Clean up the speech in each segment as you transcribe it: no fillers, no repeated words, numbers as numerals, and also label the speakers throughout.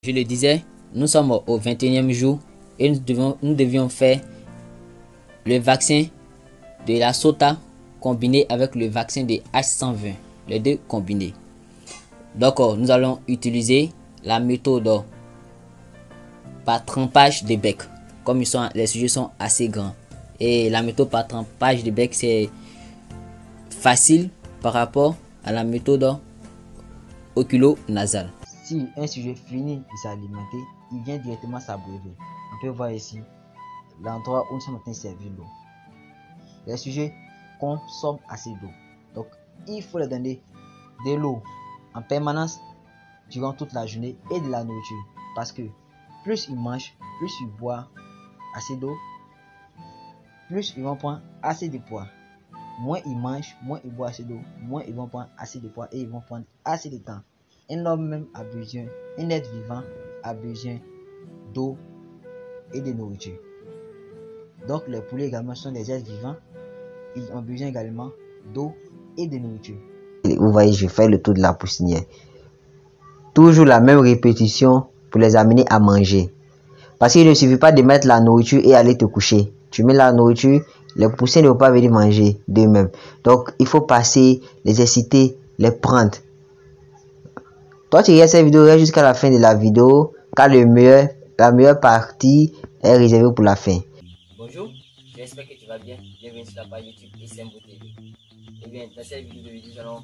Speaker 1: Je le disais, nous sommes au 21e jour et nous devions faire le vaccin de la Sota combiné avec le vaccin de H120, les deux combinés. Donc nous allons utiliser la méthode par trempage de bec. Comme les sujets sont assez grands et la méthode par trempage de bec c'est facile par rapport à la méthode oculo-nasale.
Speaker 2: Si un sujet finit de s'alimenter, il vient directement s'abreuver. On peut voir ici l'endroit où nous sommes en train de servir l'eau. Les sujets consomment assez d'eau. Donc, il faut leur donner de l'eau en permanence durant toute la journée et de la nourriture. Parce que plus ils mangent, plus ils boivent assez d'eau, plus ils vont prendre assez de poids. Moins ils mangent, moins ils boivent assez d'eau, moins ils vont prendre assez de poids et ils vont prendre assez de temps. Un homme même a besoin, un être vivant a besoin d'eau et de nourriture. Donc les poulets également sont des êtres vivants, ils ont besoin également d'eau et de nourriture. Vous voyez, je fais le tour de la poussinière. Toujours la même répétition pour les amener à manger. Parce qu'il ne suffit pas de mettre la nourriture et aller te coucher. Tu mets la nourriture, les poussins ne vont pas venir manger d'eux-mêmes. Donc il faut passer, les exciter, les prendre. Toi, tu regardes cette vidéo jusqu'à la fin de la vidéo, car la meilleure partie est réservée pour la fin.
Speaker 1: Bonjour, j'espère que tu vas bien. Bienvenue sur la page YouTube SMVO TV. Et bien, dans cette vidéo, nous allons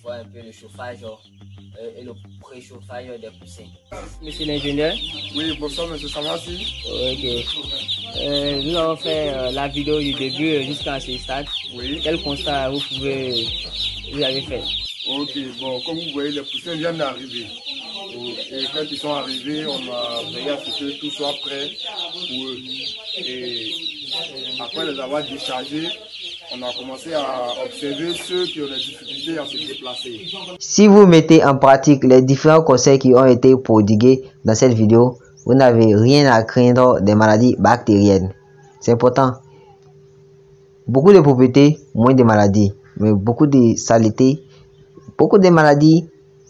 Speaker 1: voir un peu le chauffage et le préchauffage des poussins. Monsieur l'ingénieur.
Speaker 3: Oui, bonsoir, monsieur Samassi.
Speaker 1: Ok. Nous avons fait la vidéo du début jusqu'à ce stade.
Speaker 3: Oui.
Speaker 1: Quel constat vous avez fait?
Speaker 3: Ok, bon, comme vous voyez, les poussins viennent d'arriver. Et quand ils sont arrivés, on a veillé à ce que tout soit prêt pour eux. Et après les avoir déchargés, on a commencé à observer ceux qui ont des difficultés à se déplacer.
Speaker 2: Si vous mettez en pratique les différents conseils qui ont été prodigués dans cette vidéo, vous n'avez rien à craindre des maladies bactériennes. C'est important. Beaucoup de propriétés, moins de maladies, mais beaucoup de saleté, beaucoup de maladies,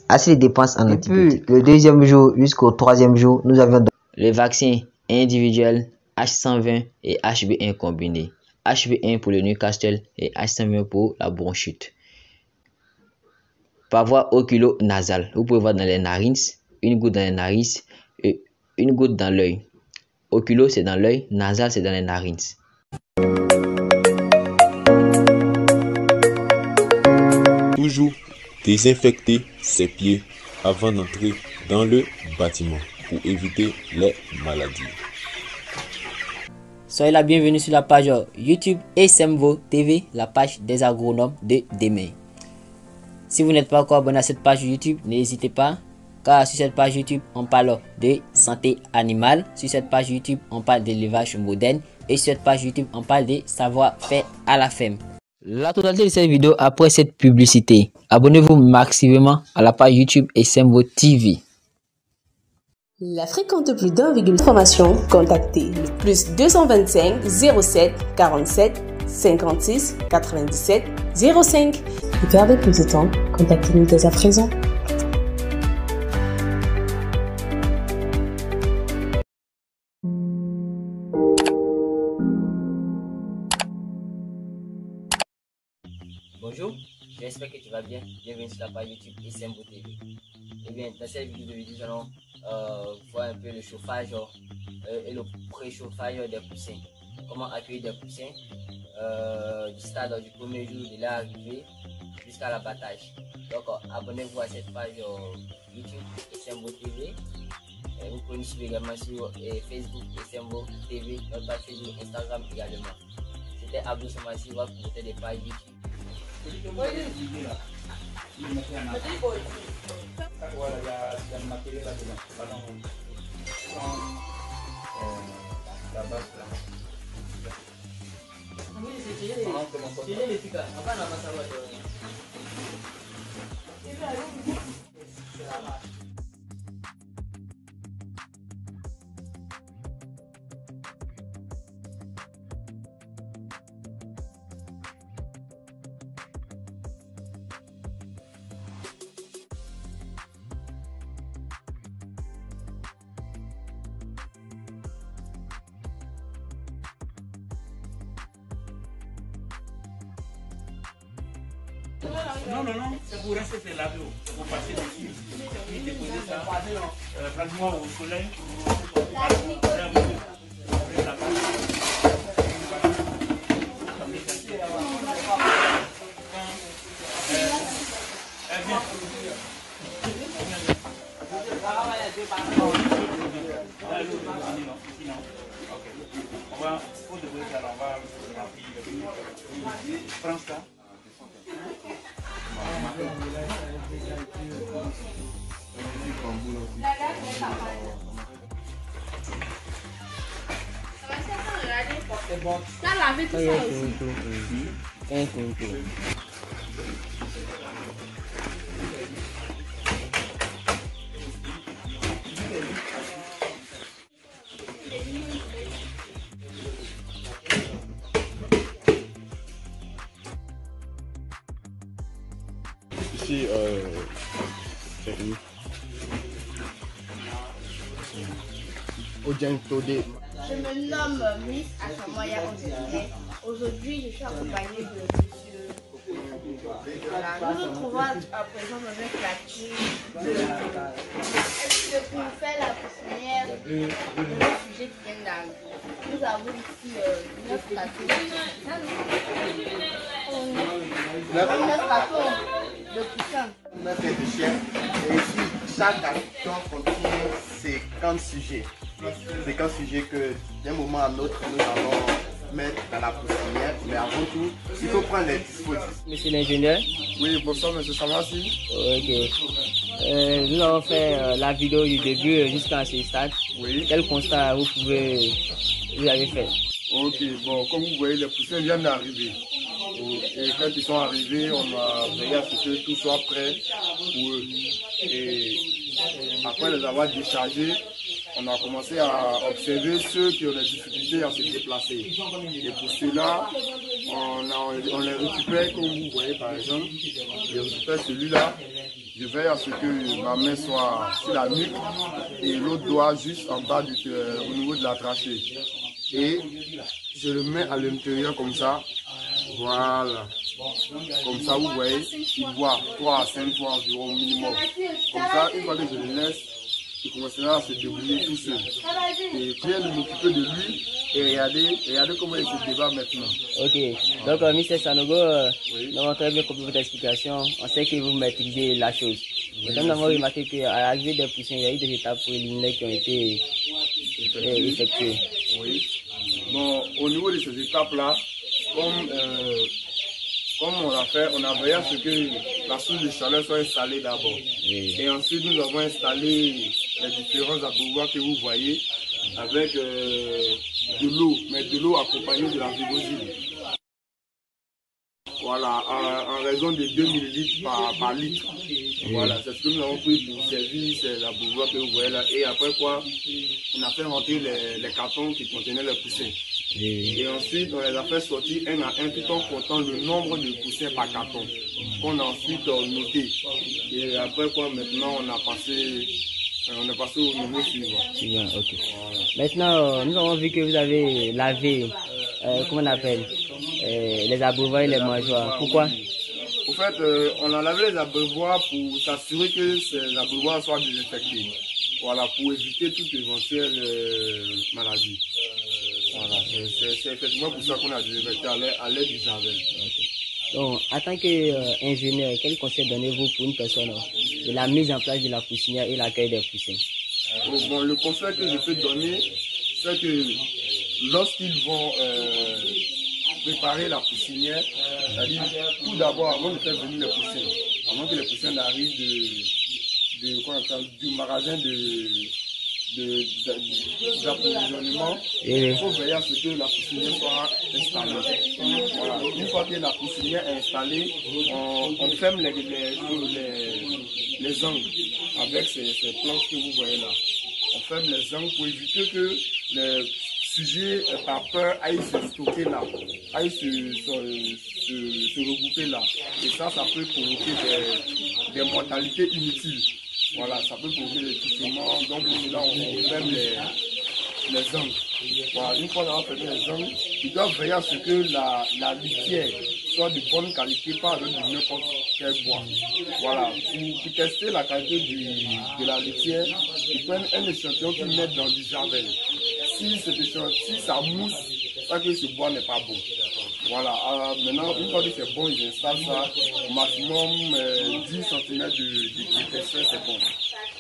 Speaker 2: assez de dépenses en antibiotiques. Le deuxième jour jusqu'au troisième jour, nous avions
Speaker 1: le vaccin individuel H120 et HB1 combiné. HB1 pour le Newcastle et H120 pour la bronchite. Par voie oculo-nasale, vous pouvez voir dans les narines, une goutte dans les narines et une goutte dans l'œil. Oculo c'est dans l'œil, nasal c'est dans les narines.
Speaker 4: Toujours désinfecter ses pieds avant d'entrer dans le bâtiment pour éviter les maladies.
Speaker 1: Soyez la bienvenue sur la page YouTube SMVO TV, la page des agronomes de demain. Si vous n'êtes pas encore abonné à cette page YouTube, n'hésitez pas, car sur cette page YouTube, on parle de santé animale, sur cette page YouTube, on parle d'élevage moderne, et sur cette page YouTube, on parle de savoir-faire à la ferme. La totalité de cette vidéo après cette publicité. Abonnez-vous massivement à la page YouTube SMVO TV.
Speaker 5: La fréquente plus d'1,1 contactez le plus 225 07 47 56 97 05. Pour perdre plus de temps, contactez-nous dès à présent.
Speaker 1: Bonjour, j'espère que tu vas bien. Bienvenue sur la page YouTube SMVO TV. Et bien, dans cette vidéo, nous allons voir un peu le chauffage et le préchauffage des poussins. Comment accueillir des poussins du stade du premier jour de l'arrivée jusqu'à l'abattage. Donc, abonnez-vous à cette page YouTube SMVO TV. Vous pouvez nous suivre également sur Facebook SMVO TV, notre page Facebook, Instagram également. C'était Abdou Samassi, votre promoteur des pages YouTube.
Speaker 6: Non, non, non, c'est pour rester c'est laver, pour passer dessus. Puis déposer ça pratiquement au soleil. On va, pour déposer ça, on va remplir. Prends ça.
Speaker 2: C'est bon.
Speaker 7: Ça lavé tout ça aussi.
Speaker 3: Ici, c'est où? Odientodé.
Speaker 7: Je me nomme Miss Asamoya Osikine. Aujourd'hui, je suis accompagnée de monsieur. Voilà, nous nous trouvons à présent dans un quartier pour faire la poussinière de nos sujets qui viennent d'arriver. Nous avons ici 9 cartons. 9 cartons de poussins.
Speaker 3: 9 de chien. Et ici, chaque carton contient 50 sujets. 50 sujets que d'un moment à l'autre, nous allons mettre dans la poussinière. Mais avant tout, il faut prendre les dispositifs.
Speaker 1: Monsieur l'ingénieur.
Speaker 3: Oui, bonsoir, monsieur Samassi.
Speaker 1: Ok. Nous avons fait la vidéo du début jusqu'à ce stade.
Speaker 3: Oui.
Speaker 1: Quel constat vous avez fait?
Speaker 3: Ok, bon, comme vous voyez, les poussins viennent d'arriver. Et quand ils sont arrivés, on a veillé à ce que tout soit prêt pour eux. Et après les avoir déchargés, on a commencé à observer ceux qui ont des difficultés à se déplacer. Et pour cela, on les récupère, comme vous voyez par exemple. Je récupère celui-là. Je veille à ce que ma main soit sur la nuque et l'autre doigt juste en bas au niveau de la trachée. Et je le mets à l'intérieur comme ça. Voilà. Comme ça, vous voyez, il boit 3 à 5 fois environ au minimum. Comme ça, une fois que je le laisse, il commencera à se débrouiller tout seul. Et viens de m'occuper de lui et regardez comment il se débat maintenant.
Speaker 1: Ok, donc Mr. Sanogo, nous avons très bien compris votre explication. On sait que vous maîtrisez la chose. Nous avons remarqué qu'à l'arrivée des poussins, il y a eu des étapes préliminaires qui ont été effectuées.
Speaker 3: Oui. Bon, au niveau de ces étapes-là, comme on l'a fait, on a veillé à ce que la source de chaleur soit installée d'abord. Oui. Et ensuite, nous avons installé les différents abreuvoirs que vous voyez avec de l'eau, mais de l'eau accompagnée de la vigosine. Voilà, en raison de 2 ml par litre. Voilà, c'est ce que nous avons pris pour servir ces abreuvoirs que vous voyez là. Et après quoi, on a fait rentrer les cartons qui contenaient les poussins. Et ensuite, on les a fait sortir un à un tout en comptant le nombre de poussins par carton qu'on a ensuite noté. Et après quoi, maintenant, on est passé au niveau suivant.
Speaker 1: Ok. Voilà. Maintenant, nous avons vu que vous avez lavé, comment on appelle, les abreuvoirs et les mangeoires. Pourquoi?
Speaker 3: Au fait, on a lavé les abreuvoirs pour s'assurer que ces abreuvoirs soient désinfectés. Voilà, pour éviter toute éventuelle maladie. Voilà, c'est effectivement pour ça qu'on a désinfecté à l'aide du javel.
Speaker 1: Okay. Donc, en tant qu'ingénieur, quel conseil donnez-vous pour une personne de la mise en place de la poussinière et l'accueil des poussins?
Speaker 3: Bon, le conseil que je peux donner, c'est que lorsqu'ils vont préparer la poussinière, c'est-à-dire tout d'abord, avant de faire venir les poussins, avant que les poussins n'arrivent du magasin d'approvisionnement, il faut veiller à ce que la poussinière soit installée. Voilà. Une fois que la poussinière est installée, on ferme les angles avec ces planches que vous voyez là. On ferme les angles pour éviter que les sujets par peur aillent se stocker là, aillent se regrouper là. Et ça peut provoquer des mortalités inutiles. Voilà, ça peut provoquer des toussements. Donc pour cela, on ferme les angles. Voilà, une fois qu'on a fermé les angles, ils doivent veiller à ce que la litière soit de bonne qualité, pas avec n'importe quel bois. Voilà, pour tester la qualité de la litière, ils prennent un échantillon qu'ils mettent dans du javel. Si ça mousse, ça que ce bois n'est pas bon. Voilà, maintenant, une fois que c'est bon, ils installent ça au maximum 10 cm d'épaisseur, c'est bon.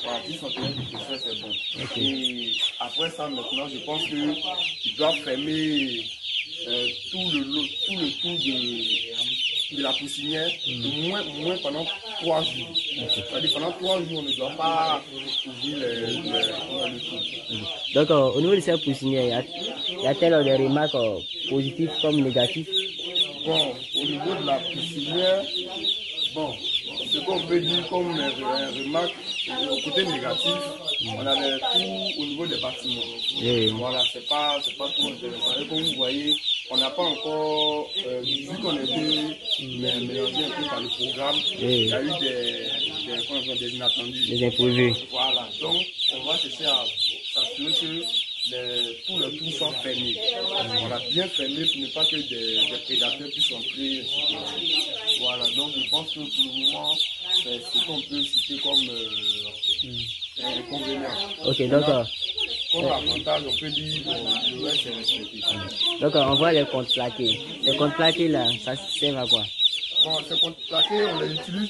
Speaker 3: Voilà, 10 cm d'épaisseur, c'est bon. Okay. Et après ça, maintenant, je pense qu'ils doivent fermer tout le tour de la poussinière, au moins pendant 3 jours. C'est-à-dire pendant 3 jours, on ne doit pas ouvrir le tour.
Speaker 1: Donc, au niveau de cette poussinière, y a-t-il des remarques positives comme négatives?
Speaker 3: Bon, au niveau de la poussinière, bon, ce qu'on peut dire comme remarque, au côté négatif, on a tout au niveau des bâtiments. Oui. Voilà, c'est pas trop intéressant. Et comme vous voyez, on n'a pas encore, vu qu'on était mélangé un peu par le programme, il y a eu des inattendus. Des imprévus. Voilà, donc on va chercher à s'assurer que tout le tout soit fermé. On a bien fermé pour ne pas que des prédateurs puissent entrer. Voilà, donc je pense que pour le moment, c'est ce qu'on peut citer comme inconvénient. Ok, d'accord. Comme avantage, on peut dire que le reste est respecté.
Speaker 1: Donc on voit les contreplaqués. Les contreplaqués là, ça sert à quoi?
Speaker 3: Bon, ces contreplaqués, on les utilise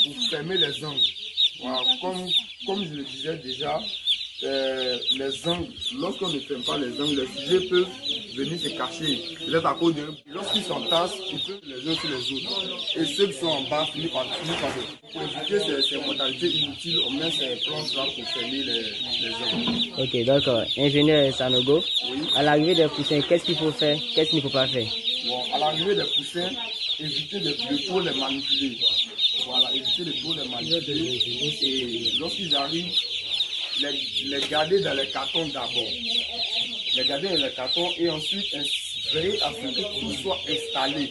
Speaker 3: pour fermer les angles. Voilà, comme je le disais déjà, les angles, lorsqu'on ne ferme pas les angles, les sujets peuvent venir se cacher. Peut-être à cause d'eux. Lorsqu'ils s'entassent, ils peuvent les uns sur les autres. Et ceux qui sont en bas finissent par pour éviter ces modalités inutiles, on met ces planches là pour fermer les angles. Ok, d'accord. Ingénieur Sanogo, oui. À l'arrivée des poussins, qu'est-ce qu'il faut faire? Qu'est-ce qu'il ne faut pas faire? Bon, à l'arrivée des poussins, éviter de trop les manipuler. Voilà, éviter de trop les manipuler. Et lorsqu'ils arrivent, les garder dans les cartons d'abord. Les garder dans les cartons et ensuite veiller à ce que tout soit installé.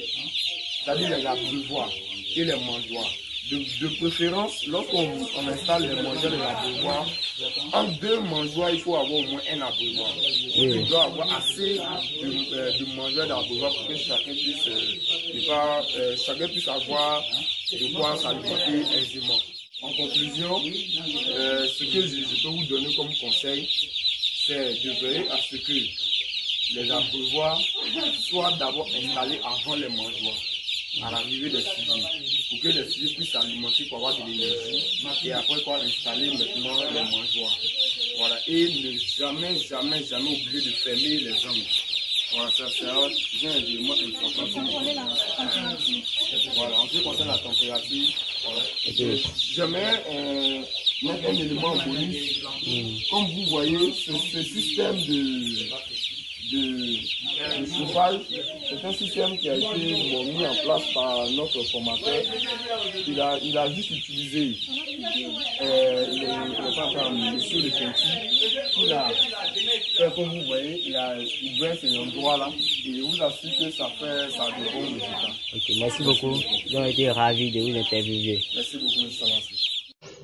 Speaker 3: C'est-à-dire les abreuvoirs et les mangeoires. De préférence, lorsqu'on installe les mangeoires et les abreuvoirs, entre 2 mangeoires, il faut avoir au moins un abreuvoir. Il doit avoir assez de mangeoires et d'abreuvoirs pour que chacun puisse avoir de quoi s'alimenter aisément. En conclusion, ce que je peux vous donner comme conseil, c'est de veiller à ce que les abreuvoirs soient d'abord installés avant les mangeoires, à l'arrivée des sujets, pour que les sujets puissent s'alimenter pour avoir de l'énergie, et après installer maintenant les mangeoires. Voilà, et ne jamais oublier de fermer les angles. Voilà, ça c'est un élément important. Voilà, en ce qui concerne la température, voilà. Jamais mettre un élément en bonus. Comme vous voyez, ce système de chauffage, c'est un système qui a été mis en place par notre formateur. Il a juste utilisé monsieur le Petit, il a fait comme vous voyez, il ouvert ces endroits-là et il vous assure que ça a de bons résultats. Ok, merci beaucoup. Nous avons été ravis de vous interviewer. Merci beaucoup, M. Salassi.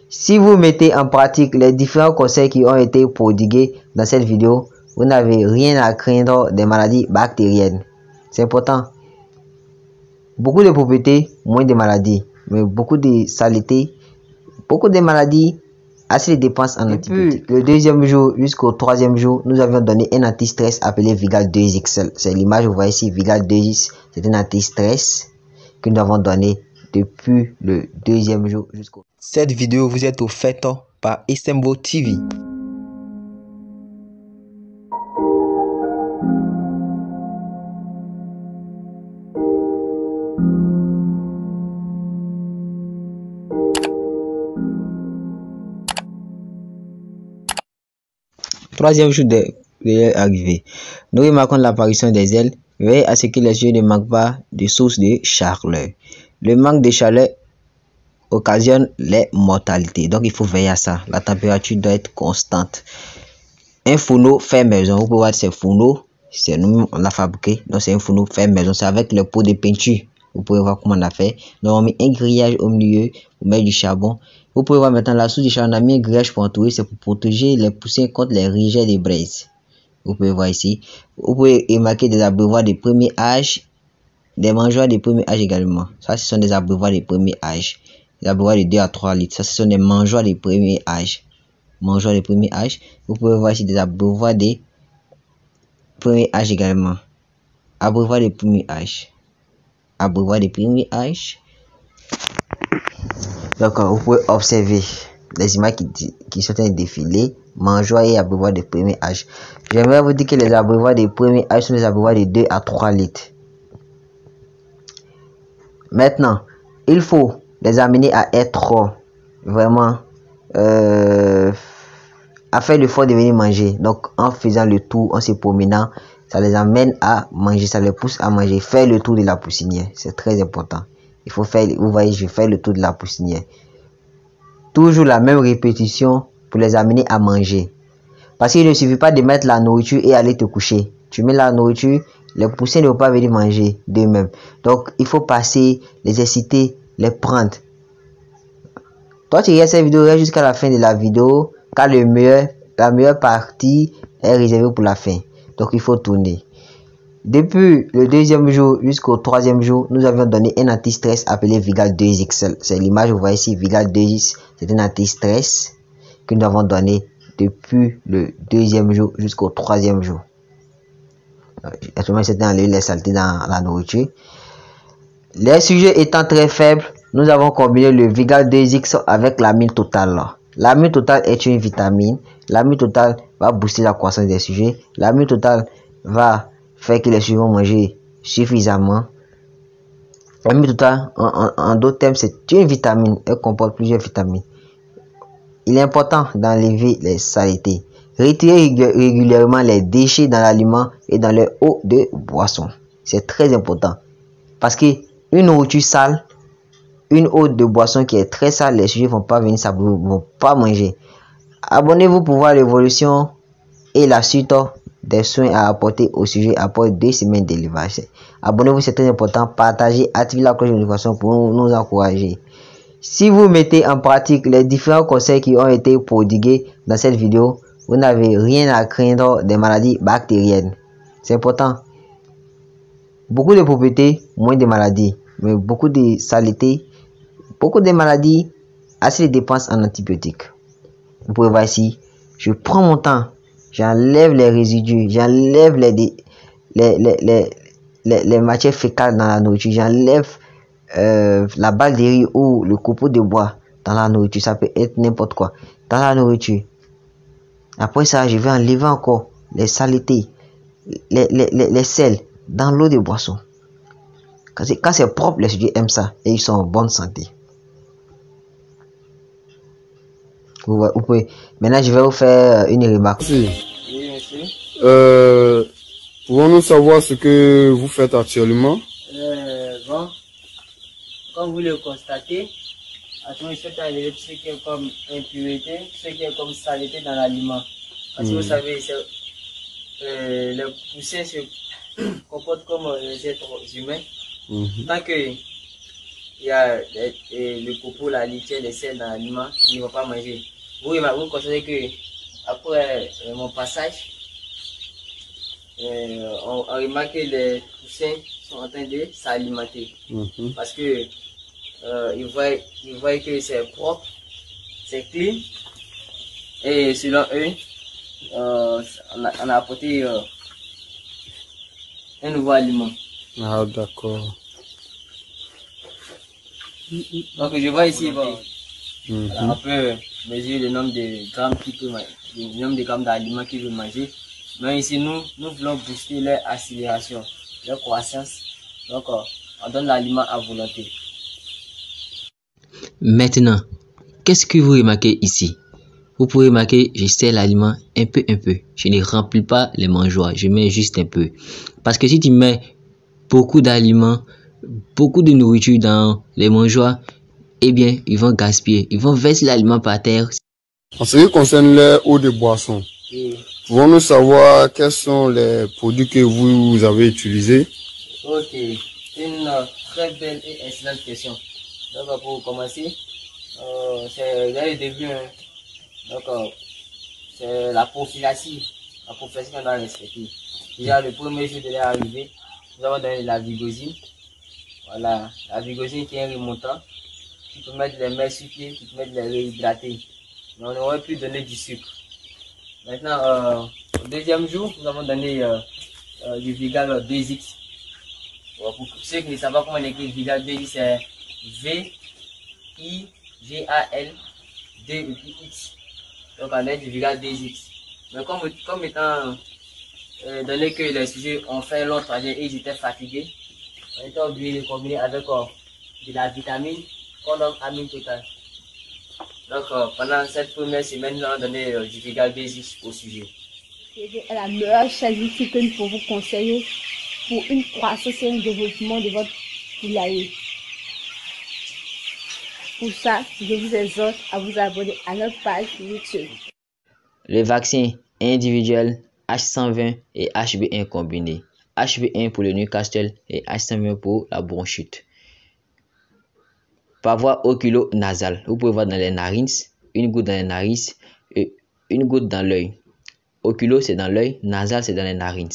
Speaker 2: Si vous mettez en pratique les différents conseils qui ont été prodigués dans cette vidéo, vous n'avez rien à craindre des maladies bactériennes. C'est important. Beaucoup de propriétés, moins de maladies. Mais beaucoup de saletés, beaucoup de maladies, assez de dépenses en antibiotiques. Le 2e jour jusqu'au 3e jour, nous avions donné un anti-stress appelé Vigal 2XL. C'est l'image, vous voyez ici, Vigal 2X. C'est un anti-stress que nous avons donné depuis le 2e jour jusqu'au... Cette vidéo vous est offerte par Isembo TV. Troisième jour de l'arrivée. Nous remarquons l'apparition des ailes. Veillez à ce que les yeux ne manquent pas de source de chaleur. Le manque de chaleur occasionne les mortalités. Donc il faut veiller à ça. La température doit être constante. Un fourneau fait maison. Vous pouvez voir ces fourneaux. C'est nous on l'a fabriqué. Donc c'est un fourneau fait maison. C'est avec le pot de peinture. Vous pouvez voir comment on a fait. Donc on met un grillage au milieu. Vous mettez du charbon. Vous pouvez voir maintenant la source du charbon. On a mis un grillage pour entourer. C'est pour protéger les poussins contre les rejets des braises. Vous pouvez voir ici. Vous pouvez remarquer des abreuvoirs de premier âge des mangeoires de premier âge également. Ça, ce sont des abreuvoirs de premier âge. Des abreuvoirs de 2 à 3 litres. Ça, ce sont des mangeoires de premier âge. Mangeoires de premier âge. Vous pouvez voir ici des abreuvoirs de premier âge également. Abreuvoirs de premier âge. Abreuvoirs de premier âge. Donc, vous pouvez observer les images qui sont en train de défiler. Mangeoires et abreuvoirs de premier âge. J'aimerais vous dire que les abreuvoirs de premier âge sont des abreuvoirs de 2 à 3 litres. Maintenant, il faut les amener à être vraiment à faire l'effort de venir manger. Donc, en faisant le tour, en se promenant, ça les amène à manger, ça les pousse à manger. Faire le tour de la poussinière, c'est très important. Il faut faire, vous voyez, je fais le tour de la poussinière. Toujours la même répétition pour les amener à manger. Parce qu'il ne suffit pas de mettre la nourriture et aller te coucher. Tu mets la nourriture, les poussins ne vont pas venir manger d'eux-mêmes. Donc, il faut passer, les exciter, les prendre. Toi, tu regardes cette vidéo jusqu'à la fin de la vidéo, car la meilleure partie est réservée pour la fin. Donc, il faut tourner. Depuis le 2e jour jusqu'au 3e jour, nous avions donné un anti-stress appelé Vigal 2XL. C'est l'image que vous voyez ici, Vigal 2X. C'est un anti-stress que nous avons donné depuis le 2e jour jusqu'au 3e jour. Actuellement, c'était enlever les saletés dans la nourriture. Les sujets étant très faibles, nous avons combiné le Vigal 2X avec l'amine totale. L'amine totale est une vitamine. L'amine totale va booster la croissance des sujets. L'amine totale va faire que les sujets vont manger suffisamment. L'amine totale, en d'autres termes, c'est une vitamine. Elle comporte plusieurs vitamines. Il est important d'enlever les saletés. Retirer régulièrement les déchets dans l'aliment et dans les eaux de boisson. C'est très important. Parce que une nourriture sale, une eau de boisson qui est très sale, les sujets ne vont pas venir, ça ne vont pas manger. Abonnez-vous pour voir l'évolution et la suite des soins à apporter au sujet après 2 semaines d'élevage. Abonnez-vous, c'est très important. Partagez, activez la cloche de notification pour nous encourager. Si vous mettez en pratique les différents conseils qui ont été prodigués dans cette vidéo, vous n'avez rien à craindre des maladies bactériennes. C'est important. Beaucoup de propriétés, moins de maladies. Mais beaucoup de saletés, beaucoup de maladies, assez de dépenses en antibiotiques. Vous pouvez voir ici, je prends mon temps, j'enlève les résidus, j'enlève les matières fécales dans la nourriture, j'enlève la balle de riz ou le copeau de bois dans la nourriture. Ça peut être n'importe quoi dans la nourriture. Après ça, je vais enlever encore les saletés, les sels dans l'eau de boisson. Quand c'est propre, les sujets aiment ça et ils sont en bonne santé. Vous pouvez. Maintenant, je vais vous faire une remarque.
Speaker 3: Pouvons-nous savoir ce que vous faites actuellement?
Speaker 1: Bon, comme vous le constatez, actuellement, je suis enlever tout ce qui est comme impureté, tout ce qui est comme saleté dans l'aliment. Parce que vous savez, les poussins se comportent comme les êtres humains. Tant que il y a le copeau, la litière, les sels dans l'aliment, ils ne vont pas manger. Vous constatez que après mon passage, on remarque que les poussins sont en train de s'alimenter. Parce que ils voient que c'est propre, c'est clean. Et selon eux, on a apporté un nouveau aliment.
Speaker 3: Ah, d'accord.
Speaker 1: Donc je vois ici, bon, on peut mesurer le nombre de grammes le nombre de grammes d'aliments qu'ils veulent manger. Mais ici, nous voulons booster leur accélération, leur croissance. Donc, on donne l'aliment à volonté.
Speaker 2: Maintenant, qu'est-ce que vous remarquez ici? Vous pouvez remarquer, je sers l'aliment un peu. Je ne remplis pas les mangeoires, je mets juste un peu. Parce que si tu mets beaucoup d'aliments, beaucoup de nourriture dans les mangeoires, eh bien, ils vont gaspiller. Ils vont verser l'aliment par terre.
Speaker 3: En ce qui concerne les eaux de boisson, pouvons-nous savoir quels sont les produits que vous avez utilisés?
Speaker 1: Ok, c'est une très belle et excellente question. Donc, pour commencer, c'est le début. Donc, c'est la prophylaxie. La prophylaxie qu'on doit respecter. Déjà, le premier jour de l'arrivée, nous avons donné la vigosine. Voilà, la vigosine qui est un remontant, qui peut mettre les mains sur pied, qui peut mettre les réhydrater. Mais on aurait pu donner du sucre. Maintenant, au deuxième jour, nous avons donné du Vigal 2X. Pour ceux qui ne savent pas comment on écrit Vigal 2X, c'est V-I-G-A-L 2 et puis X. Donc on a du Vigal 2X. Mais comme étant donné que les sujets ont fait un long trajet et ils étaient fatigués, on était obligé de combiner avec de la vitamine qu'on nomme amine totale. Donc pendant cette première semaine, nous allons donner du Vigal 2X au sujet.
Speaker 7: C'est la meilleure chose que nous pouvons conseiller pour une croissance et un développement de votre poulailler. Pour ça, je vous exhorte à vous abonner à notre page YouTube.
Speaker 2: Les vaccins individuels H120 et HB1 combinés. HB1 pour le Newcastle et H120 pour la bronchite. Par voie oculo-nasale, vous pouvez voir dans les narines, une goutte dans les narines et une goutte dans l'œil. Oculo, c'est dans l'œil, nasal, c'est dans les narines.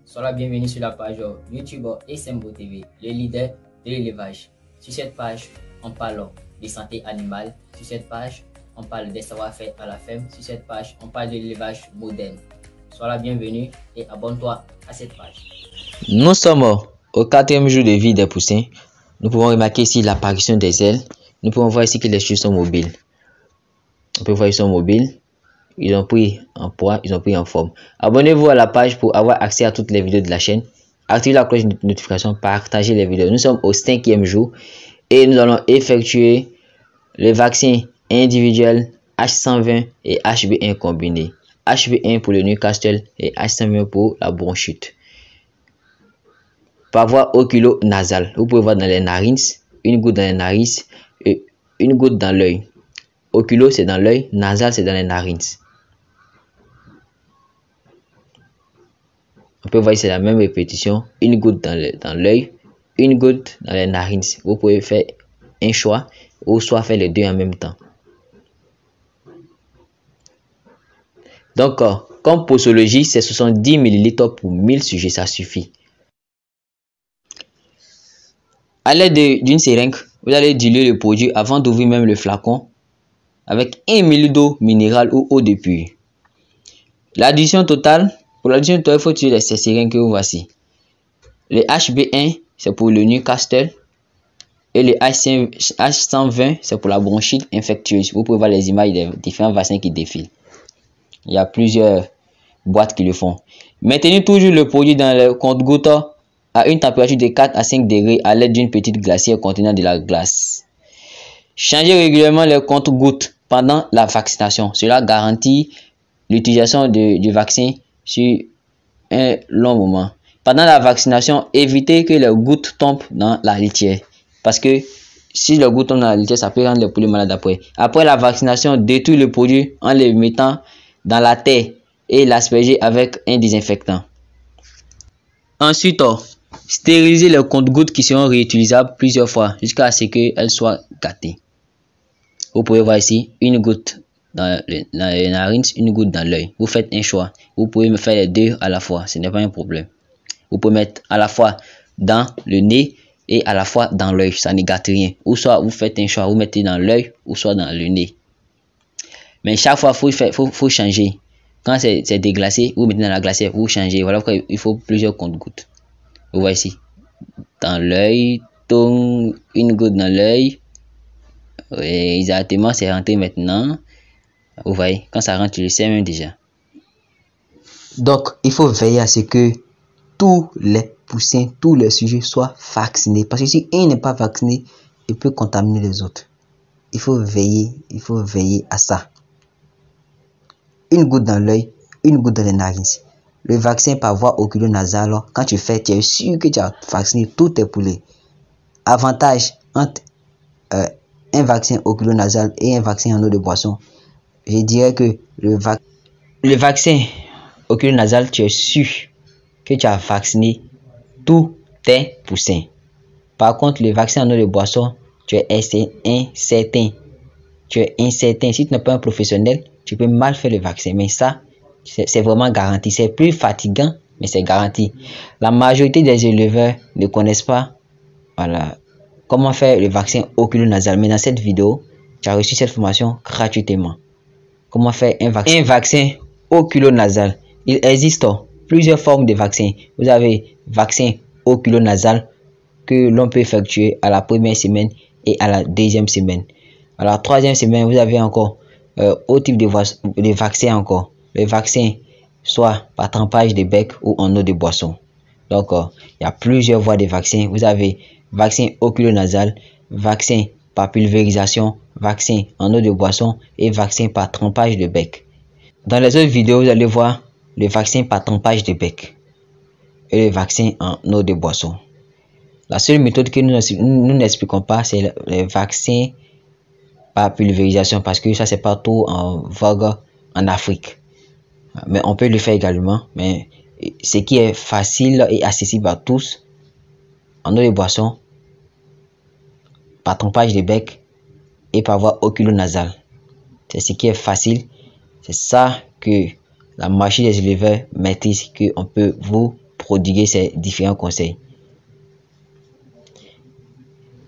Speaker 1: Sois la bienvenue sur la page YouTube Esembo TV, le leader de l'élevage. Sur cette page, on parle de santé animale. Sur cette page, on parle des savoir-faire à la ferme. Sur cette page, on parle de l'élevage moderne. Sois la bienvenue et abonne-toi à cette page.
Speaker 2: Nous sommes au 4e jour de vie des poussins. Nous pouvons remarquer ici l'apparition des ailes. Nous pouvons voir ici que les cheveux sont mobiles. On peut voir qu'ils sont mobiles. Ils ont pris en poids, ils ont pris en forme. Abonnez-vous à la page pour avoir accès à toutes les vidéos de la chaîne. Activez la cloche de notification, partagez les vidéos. Nous sommes au 5e jour et nous allons effectuer le vaccin individuel H120 et HB1 combinés. HB1 pour le Newcastle et H120 pour la bronchite. Par voie oculo-nasale, vous pouvez voir dans les narines, une goutte dans les narines et une goutte dans l'œil. Oculo, c'est dans l'œil, nasal, c'est dans les narines. On peut voir ici la même répétition, une goutte dans l'œil, une goutte dans les narines. Vous pouvez faire un choix ou soit faire les deux en même temps. Donc, comme posologie, c'est 70 ml pour 1000 sujets, ça suffit. À l'aide d'une seringue, vous allez diluer le produit avant d'ouvrir même le flacon avec 1 ml d'eau minérale ou eau de puits. L'addition totale, pour l'addition totale, il faut utiliser ces seringues que vous voici. Le HB1, c'est pour le Newcastle. Et le H120, c'est pour la bronchite infectieuse. Vous pouvez voir les images des différents vaccins qui défilent. Il y a plusieurs boîtes qui le font. Maintenez toujours le produit dans le compte-gouttes à une température de 4 à 5 degrés à l'aide d'une petite glacière contenant de la glace. Changez régulièrement les compte-gouttes pendant la vaccination. Cela garantit l'utilisation du vaccin sur un long moment. Pendant la vaccination, évitez que les gouttes tombent dans la litière. Parce que si les gouttes tombent dans la litière, ça peut rendre les poulets malades après. Après la vaccination, détruisez le produit en le mettant dans la terre et l'asperger avec un désinfectant. Ensuite, stérilisez les compte-gouttes qui seront réutilisables plusieurs fois jusqu'à ce qu'elles soient gâtées. Vous pouvez voir ici une goutte dans les narines, une goutte dans l'œil. Vous faites un choix. Vous pouvez me faire les deux à la fois. Ce n'est pas un problème. Vous pouvez mettre à la fois dans le nez et à la fois dans l'œil. Ça ne gâte rien. Ou soit vous faites un choix. Vous mettez dans l'œil ou soit dans le nez. Mais chaque fois, faut changer. Quand c'est déglacé, vous mettez dans la glacière, vous changez. Voilà pourquoi il faut plusieurs compte-gouttes. Vous voyez ici. Dans l'œil, une goutte dans l'œil. Oui, exactement, c'est rentré maintenant. Vous voyez, quand ça rentre, tu le sais même déjà. Donc, il faut veiller à ce que tous les poussins, tous les sujets soient vaccinés. Parce que si un n'est pas vacciné, il peut contaminer les autres. Il faut veiller à ça. Une goutte dans l'œil, une goutte dans les narines. Le vaccin par voie oculo-nasale, quand tu fais, tu es sûr que tu as vacciné tous tes poulets. Avantage entre un vaccin oculo-nasal et un vaccin en eau de boisson. Je dirais que le vaccin oculo-nasal, tu es sûr que tu as vacciné tous tes poussins. Par contre, le vaccin en eau de boisson, tu es incertain. Tu es incertain. Si tu n'es pas un professionnel, tu peux mal faire le vaccin. Mais ça, c'est vraiment garanti. C'est plus fatigant, mais c'est garanti. La majorité des éleveurs ne connaissent pas comment faire le vaccin oculonasal. Mais dans cette vidéo, tu as reçu cette formation gratuitement. Comment faire un vaccin oculonasal. Il existe plusieurs formes de vaccins. Vous avez vaccin oculonasal que l'on peut effectuer à la première semaine et à la deuxième semaine. À la troisième semaine, vous avez encore autre type de vaccin encore. Le vaccin soit par trempage de bec ou en eau de boisson. Donc, il y a plusieurs voies de vaccin. Vous avez vaccin oculonasal, vaccin par pulvérisation, vaccin en eau de boisson et vaccin par trempage de bec. Dans les autres vidéos, vous allez voir le vaccin par trempage de bec et le vaccin en eau de boisson. La seule méthode que nous n'expliquons pas, c'est le vaccin par pulvérisation parce que ça, c'est partout en vogue en Afrique. Mais on peut le faire également. Mais ce qui est facile et accessible à tous, en eau de boisson, par trempage de bec et par voie oculonasale. C'est ce qui est facile. C'est ça que la machine des éleveurs maîtrise, qu'on peut vous prodiguer ces différents conseils.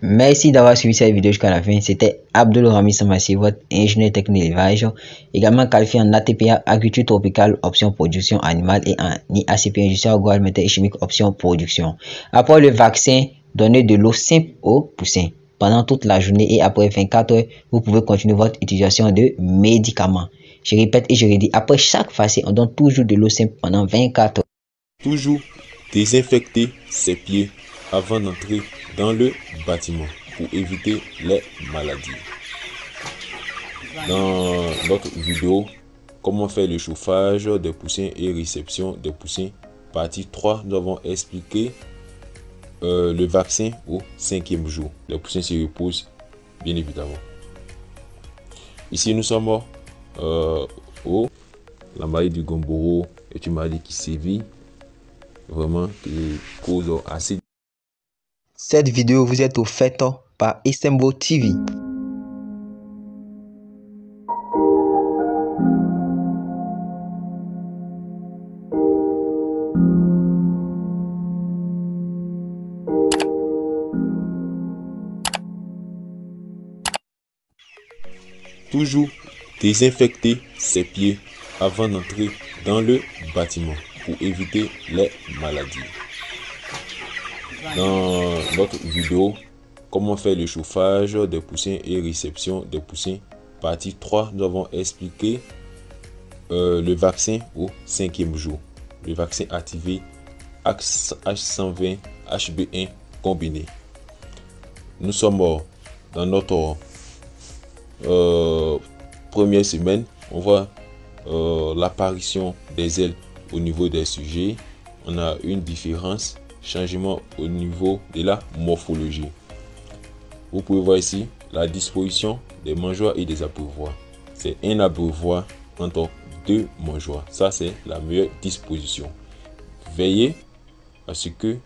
Speaker 2: Merci d'avoir suivi cette vidéo jusqu'à la fin. C'était Abdul Rami Samassi, votre ingénieur technique d'élevage, également qualifié en ATPA, agriculture tropicale, option production animale, et en IACP, ingénieur agroalimentaire et chimique, option production. Après le vaccin, donnez de l'eau simple aux poussins pendant toute la journée et après 24 heures, vous pouvez continuer votre utilisation de médicaments. Je répète et je redis, après chaque vaccin, on donne toujours de l'eau simple pendant 24 heures.
Speaker 4: Toujours désinfecter ses pieds avant d'entrer dans le bâtiment pour éviter les maladies. Dans notre vidéo, comment faire le chauffage des poussins et réception des poussins, partie 3, nous avons expliqué le vaccin au 5e jour. Les poussins se reposent, bien évidemment. Ici, nous sommes au la maladie du Gumboro est une maladie qui sévit vraiment, qui cause assez.
Speaker 2: Cette vidéo vous est offerte par Isembo TV.
Speaker 4: Toujours désinfecter ses pieds avant d'entrer dans le bâtiment pour éviter les maladies. Dans notre vidéo, comment faire le chauffage des poussins et réception des poussins, partie 3, nous avons expliqué le vaccin au 5e jour. Le vaccin activé H120 HB1 combiné. Nous sommes dans notre première semaine. On voit l'apparition des ailes au niveau des sujets. On a une différence, changement au niveau de la morphologie. Vous pouvez voir ici la disposition des mangeoires et des abreuvoirs. C'est un abreuvoir entre deux mangeoires. Ça, c'est la meilleure disposition. Veillez à ce que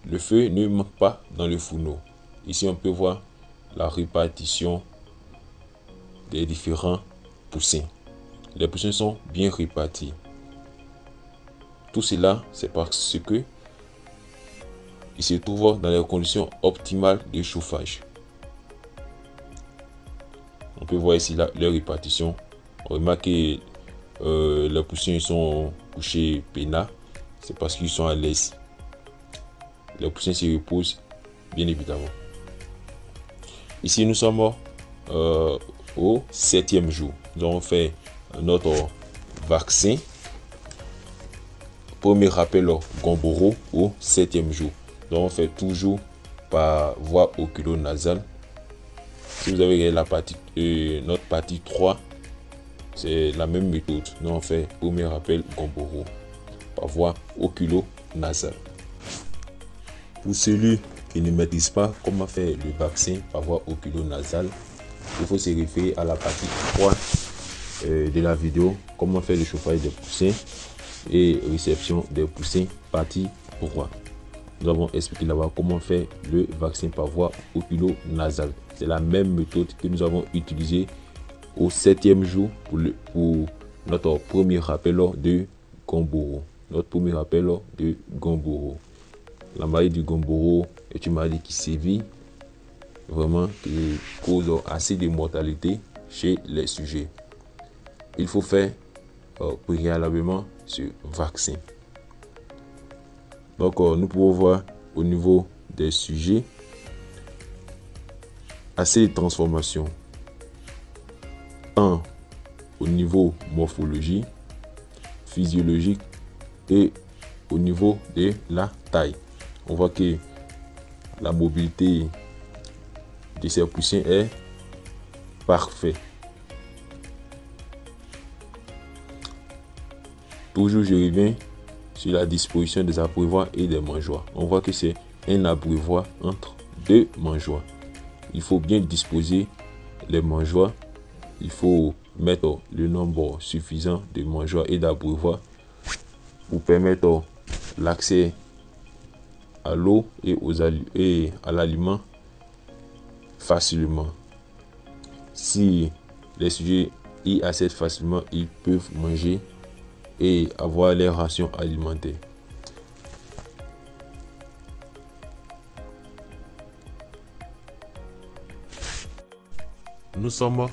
Speaker 4: le feu ne manque pas dans le fourneau. Ici, on peut voir la répartition des différents poussins. Les poussins sont bien répartis. Tout cela, c'est parce que ils se trouvent dans les conditions optimales de chauffage. On peut voir ici leur répartition. On remarque que les poussins sont couchés peinards. C'est parce qu'ils sont à l'aise. Les poussins se reposent, bien évidemment. Ici, nous sommes au 7e jour. Nous avons fait notre vaccin. Premier rappel au Gumboro au 7e jour. Nous avons fait toujours par voie oculonasale. Si vous avez la partie, notre partie 3, c'est la même méthode. Nous avons fait premier rappel Gumboro par voie oculonasale. Pour celui qui ne maîtrise pas comment faire le vaccin par voie oculonasale, il faut se référer à la partie 3 de la vidéo, comment faire le chauffage des poussins et réception des poussins, partie 3. nous avons expliqué là-bas comment faire le vaccin par voie oculo-nasale. C'est la même méthode que nous avons utilisée au 7e jour pour notre premier rappel de Gumboro. La maladie du Gumboro est une maladie qui sévit vraiment, qui cause assez de mortalité chez les sujets. Il faut faire préalablement ce vaccin. Donc nous pouvons voir au niveau des sujets assez de transformations. Au niveau morphologie, physiologique et au niveau de la taille. On voit que la mobilité de ces poussins est parfaite. Toujours je reviens sur la disposition des abreuvoirs et des mangeoires. On voit que c'est un abreuvoir entre deux mangeoires. Il faut bien disposer les mangeoires. Il faut mettre le nombre suffisant de mangeoires et d'abreuvoirs pour permettre l'accès à l'eau et à l'aliment facilement. Si les sujets y accèdent facilement, ils peuvent manger et avoir les rations alimentaires. Nous sommes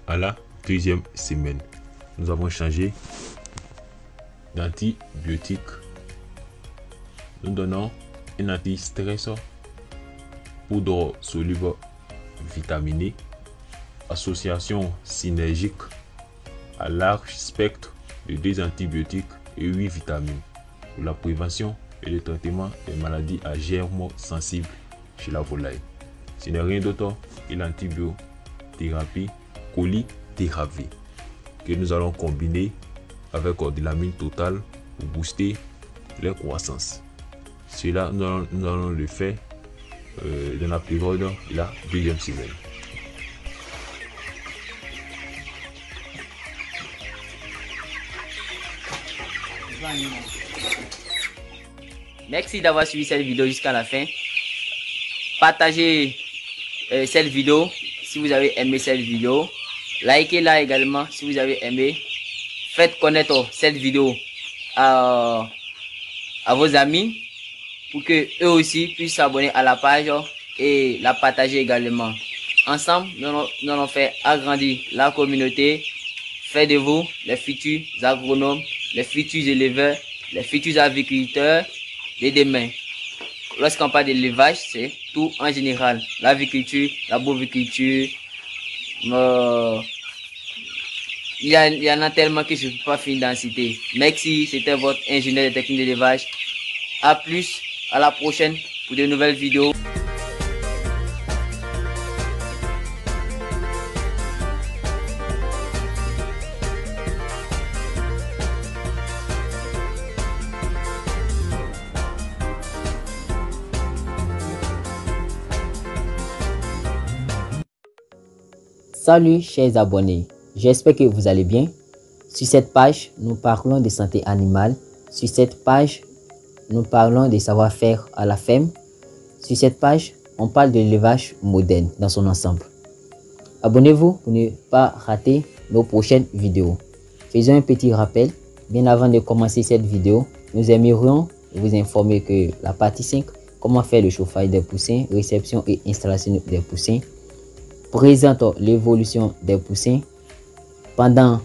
Speaker 4: à la 2e semaine. Nous avons changé d'antibiotique. Nous donnons un anti-stress, poudre soluble vitaminée, association synergique à large spectre de 2 antibiotiques et 8 vitamines pour la prévention et le traitement des maladies à germes sensibles chez la volaille. Ce n'est rien d'autre que l'antibiothérapie Colithérapie que nous allons combiner avec de l'amine totale pour booster leur croissance. Cela, nous allons le faire dans la période de la 2e semaine.
Speaker 1: Merci d'avoir suivi cette vidéo jusqu'à la fin. Partagez cette vidéo si vous avez aimé cette vidéo. Likez-la également si vous avez aimé. Faites connaître cette vidéo à vos amis pour que eux aussi puissent s'abonner à la page et la partager également. Ensemble, nous allons faire agrandir la communauté. Faites de vous les futurs agronomes, les futurs éleveurs, les futurs agriculteurs de demain. Lorsqu'on parle d'élevage, c'est tout en général. L'aviculture, la boviculture. Il y en a tellement que je ne peux pas finir d'en citer. Merci, c'était votre ingénieur de technique d'élevage. A plus, à la prochaine pour de nouvelles vidéos.
Speaker 8: Salut chers abonnés, j'espère que vous allez bien. Sur cette page, nous parlons de santé animale. Sur cette page, nous parlons de savoir-faire à la ferme. Sur cette page, on parle de l'élevage moderne dans son ensemble. Abonnez-vous pour ne pas rater nos prochaines vidéos. Faisons un petit rappel. Bien avant de commencer cette vidéo, nous aimerions vous informer que la partie 5, comment faire le chauffage des poussins, réception et installation des poussins, présente l'évolution des poussins pendant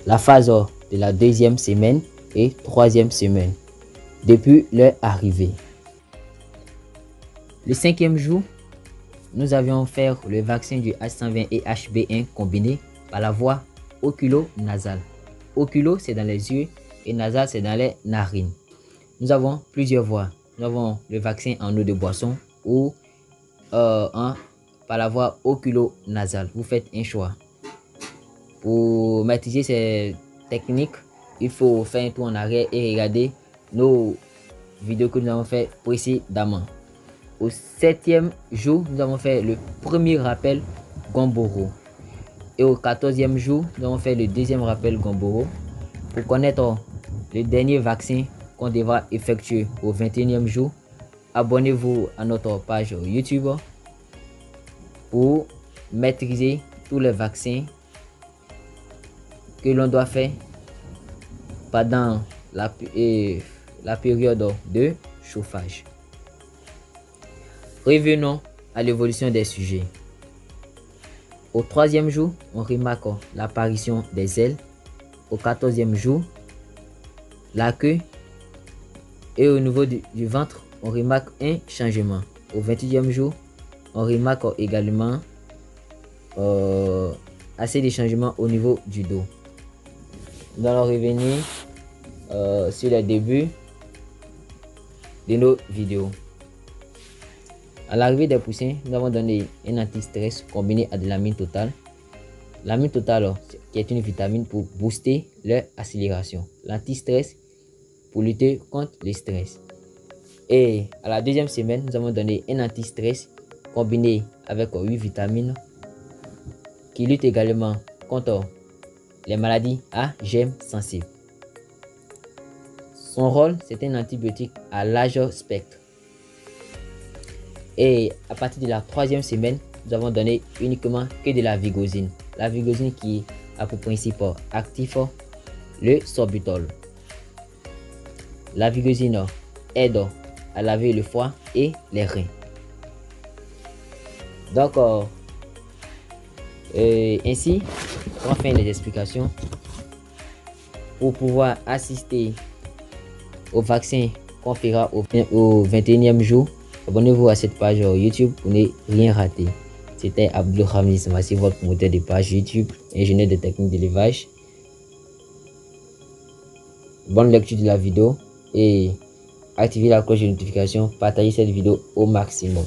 Speaker 8: la phase de la 2e semaine et 3e semaine depuis leur arrivée. Le 5e jour, nous avions fait le vaccin du H120 et HB1 combiné par la voie oculo-nasale. Oculo, c'est dans les yeux et nasal, c'est dans les narines. Nous avons plusieurs voies. Nous avons le vaccin en eau de boisson ou par la voie oculo-nasale. Vous faites un choix. Pour maîtriser ces techniques, il faut faire un tour en arrière et regarder nos vidéos que nous avons fait précédemment. Au 7e jour, nous avons fait le premier rappel Gumboro. Et au 14e jour, nous avons fait le 2e rappel Gumboro. Pour connaître le dernier vaccin qu'on devra effectuer au 21e jour, abonnez-vous à notre page YouTube pour maîtriser tous les vaccins que l'on doit faire pendant la période de chauffage. Revenons à l'évolution des sujets. Au 3e jour, on remarque l'apparition des ailes. Au 14e jour, la queue. Et au niveau du ventre, on remarque un changement. Au 28e jour, on remarque également assez de changements au niveau du dos. Nous allons revenir sur le début de nos vidéos. À l'arrivée des poussins, nous avons donné un anti-stress combiné à de l'amine totale. L'amine totale, qui est une vitamine pour booster leur accélération. L'anti-stress pour lutter contre le stress. Et à la 2e semaine, nous avons donné un anti-stress combiné avec 8 vitamines qui luttent également contre les maladies à germes sensibles. Son rôle, c'est un antibiotique à large spectre. Et à partir de la 3e semaine, nous avons donné uniquement que de la vigosine. La vigosine qui a pour principe actif le sorbitol. La vigosine aide à laver le foie et les reins. Donc, ainsi, on va faire les explications pour pouvoir assister au vaccin qu'on fera au 21e jour. Abonnez-vous à cette page YouTube pour ne rien rater. C'était Abdul Hamid Samassi, votre promoteur de page YouTube, ingénieur de technique d'élevage. Bonne lecture de la vidéo et activez la cloche de notification. Partagez cette vidéo au maximum.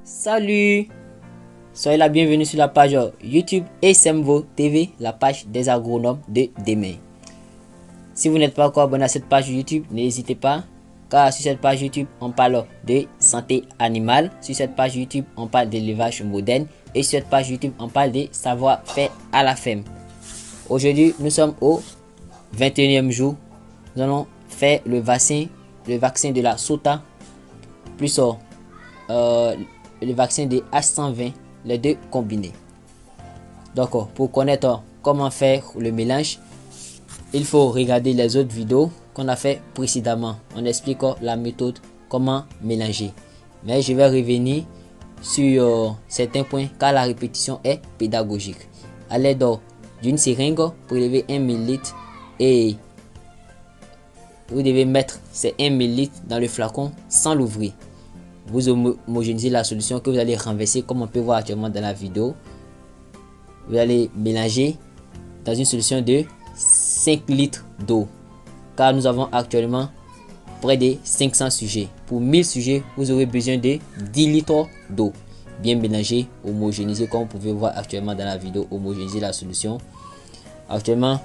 Speaker 8: Salut! Soyez la bienvenue sur la page YouTube SMVO TV, la page des agronomes de demain. Si vous n'êtes pas encore abonné à cette page YouTube, n'hésitez pas, car sur cette page YouTube, on parle de santé animale. Sur cette page YouTube, on parle d'élevage moderne. Et sur cette page YouTube, on parle de savoir-faire à la ferme. Aujourd'hui, nous sommes au 21e jour. Nous allons faire le vaccin de la Sota, plus le vaccin de H120, les deux combinés. Donc, pour connaître comment faire le mélange, il faut regarder les autres vidéos qu'on a fait précédemment. On explique la méthode, comment mélanger. Mais je vais revenir sur certains points car la répétition est pédagogique. À l'aide d'une seringue, prélever 1 ml et vous devez mettre ces 1 ml dans le flacon sans l'ouvrir. Vous homogénéisez la solution que vous allez renverser comme on peut voir actuellement dans la vidéo. Vous allez mélanger dans une solution de 5 litres d'eau, car nous avons actuellement près de 500 sujets. Pour 1000 sujets, vous aurez besoin de 10 litres d'eau. Bien mélanger, homogénéiser comme vous pouvez voir actuellement dans la vidéo, homogénéiser la solution. Actuellement,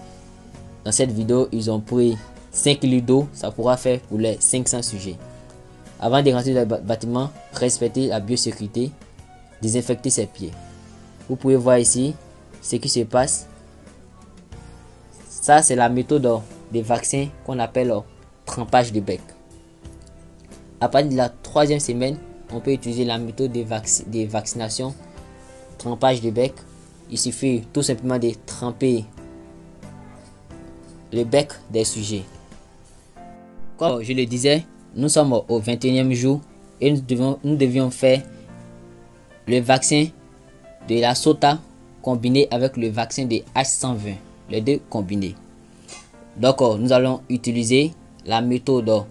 Speaker 8: dans cette vidéo, ils ont pris 5 litres d'eau, ça pourra faire pour les 500 sujets. Avant de rentrer dans le bâtiment, respectez la biosécurité, désinfectez ses pieds. Vous pouvez voir ici ce qui se passe. Ça, c'est la méthode des vaccins qu'on appelle trempage de bec. À partir de la 3e semaine, on peut utiliser la méthode des vaccinations trempage de bec. Il suffit tout simplement de tremper le bec des sujets. Comme je le disais, nous sommes au 21e jour et nous devions faire le vaccin de la Sota combiné avec le vaccin de H120, les deux combinés. Donc nous allons utiliser la méthode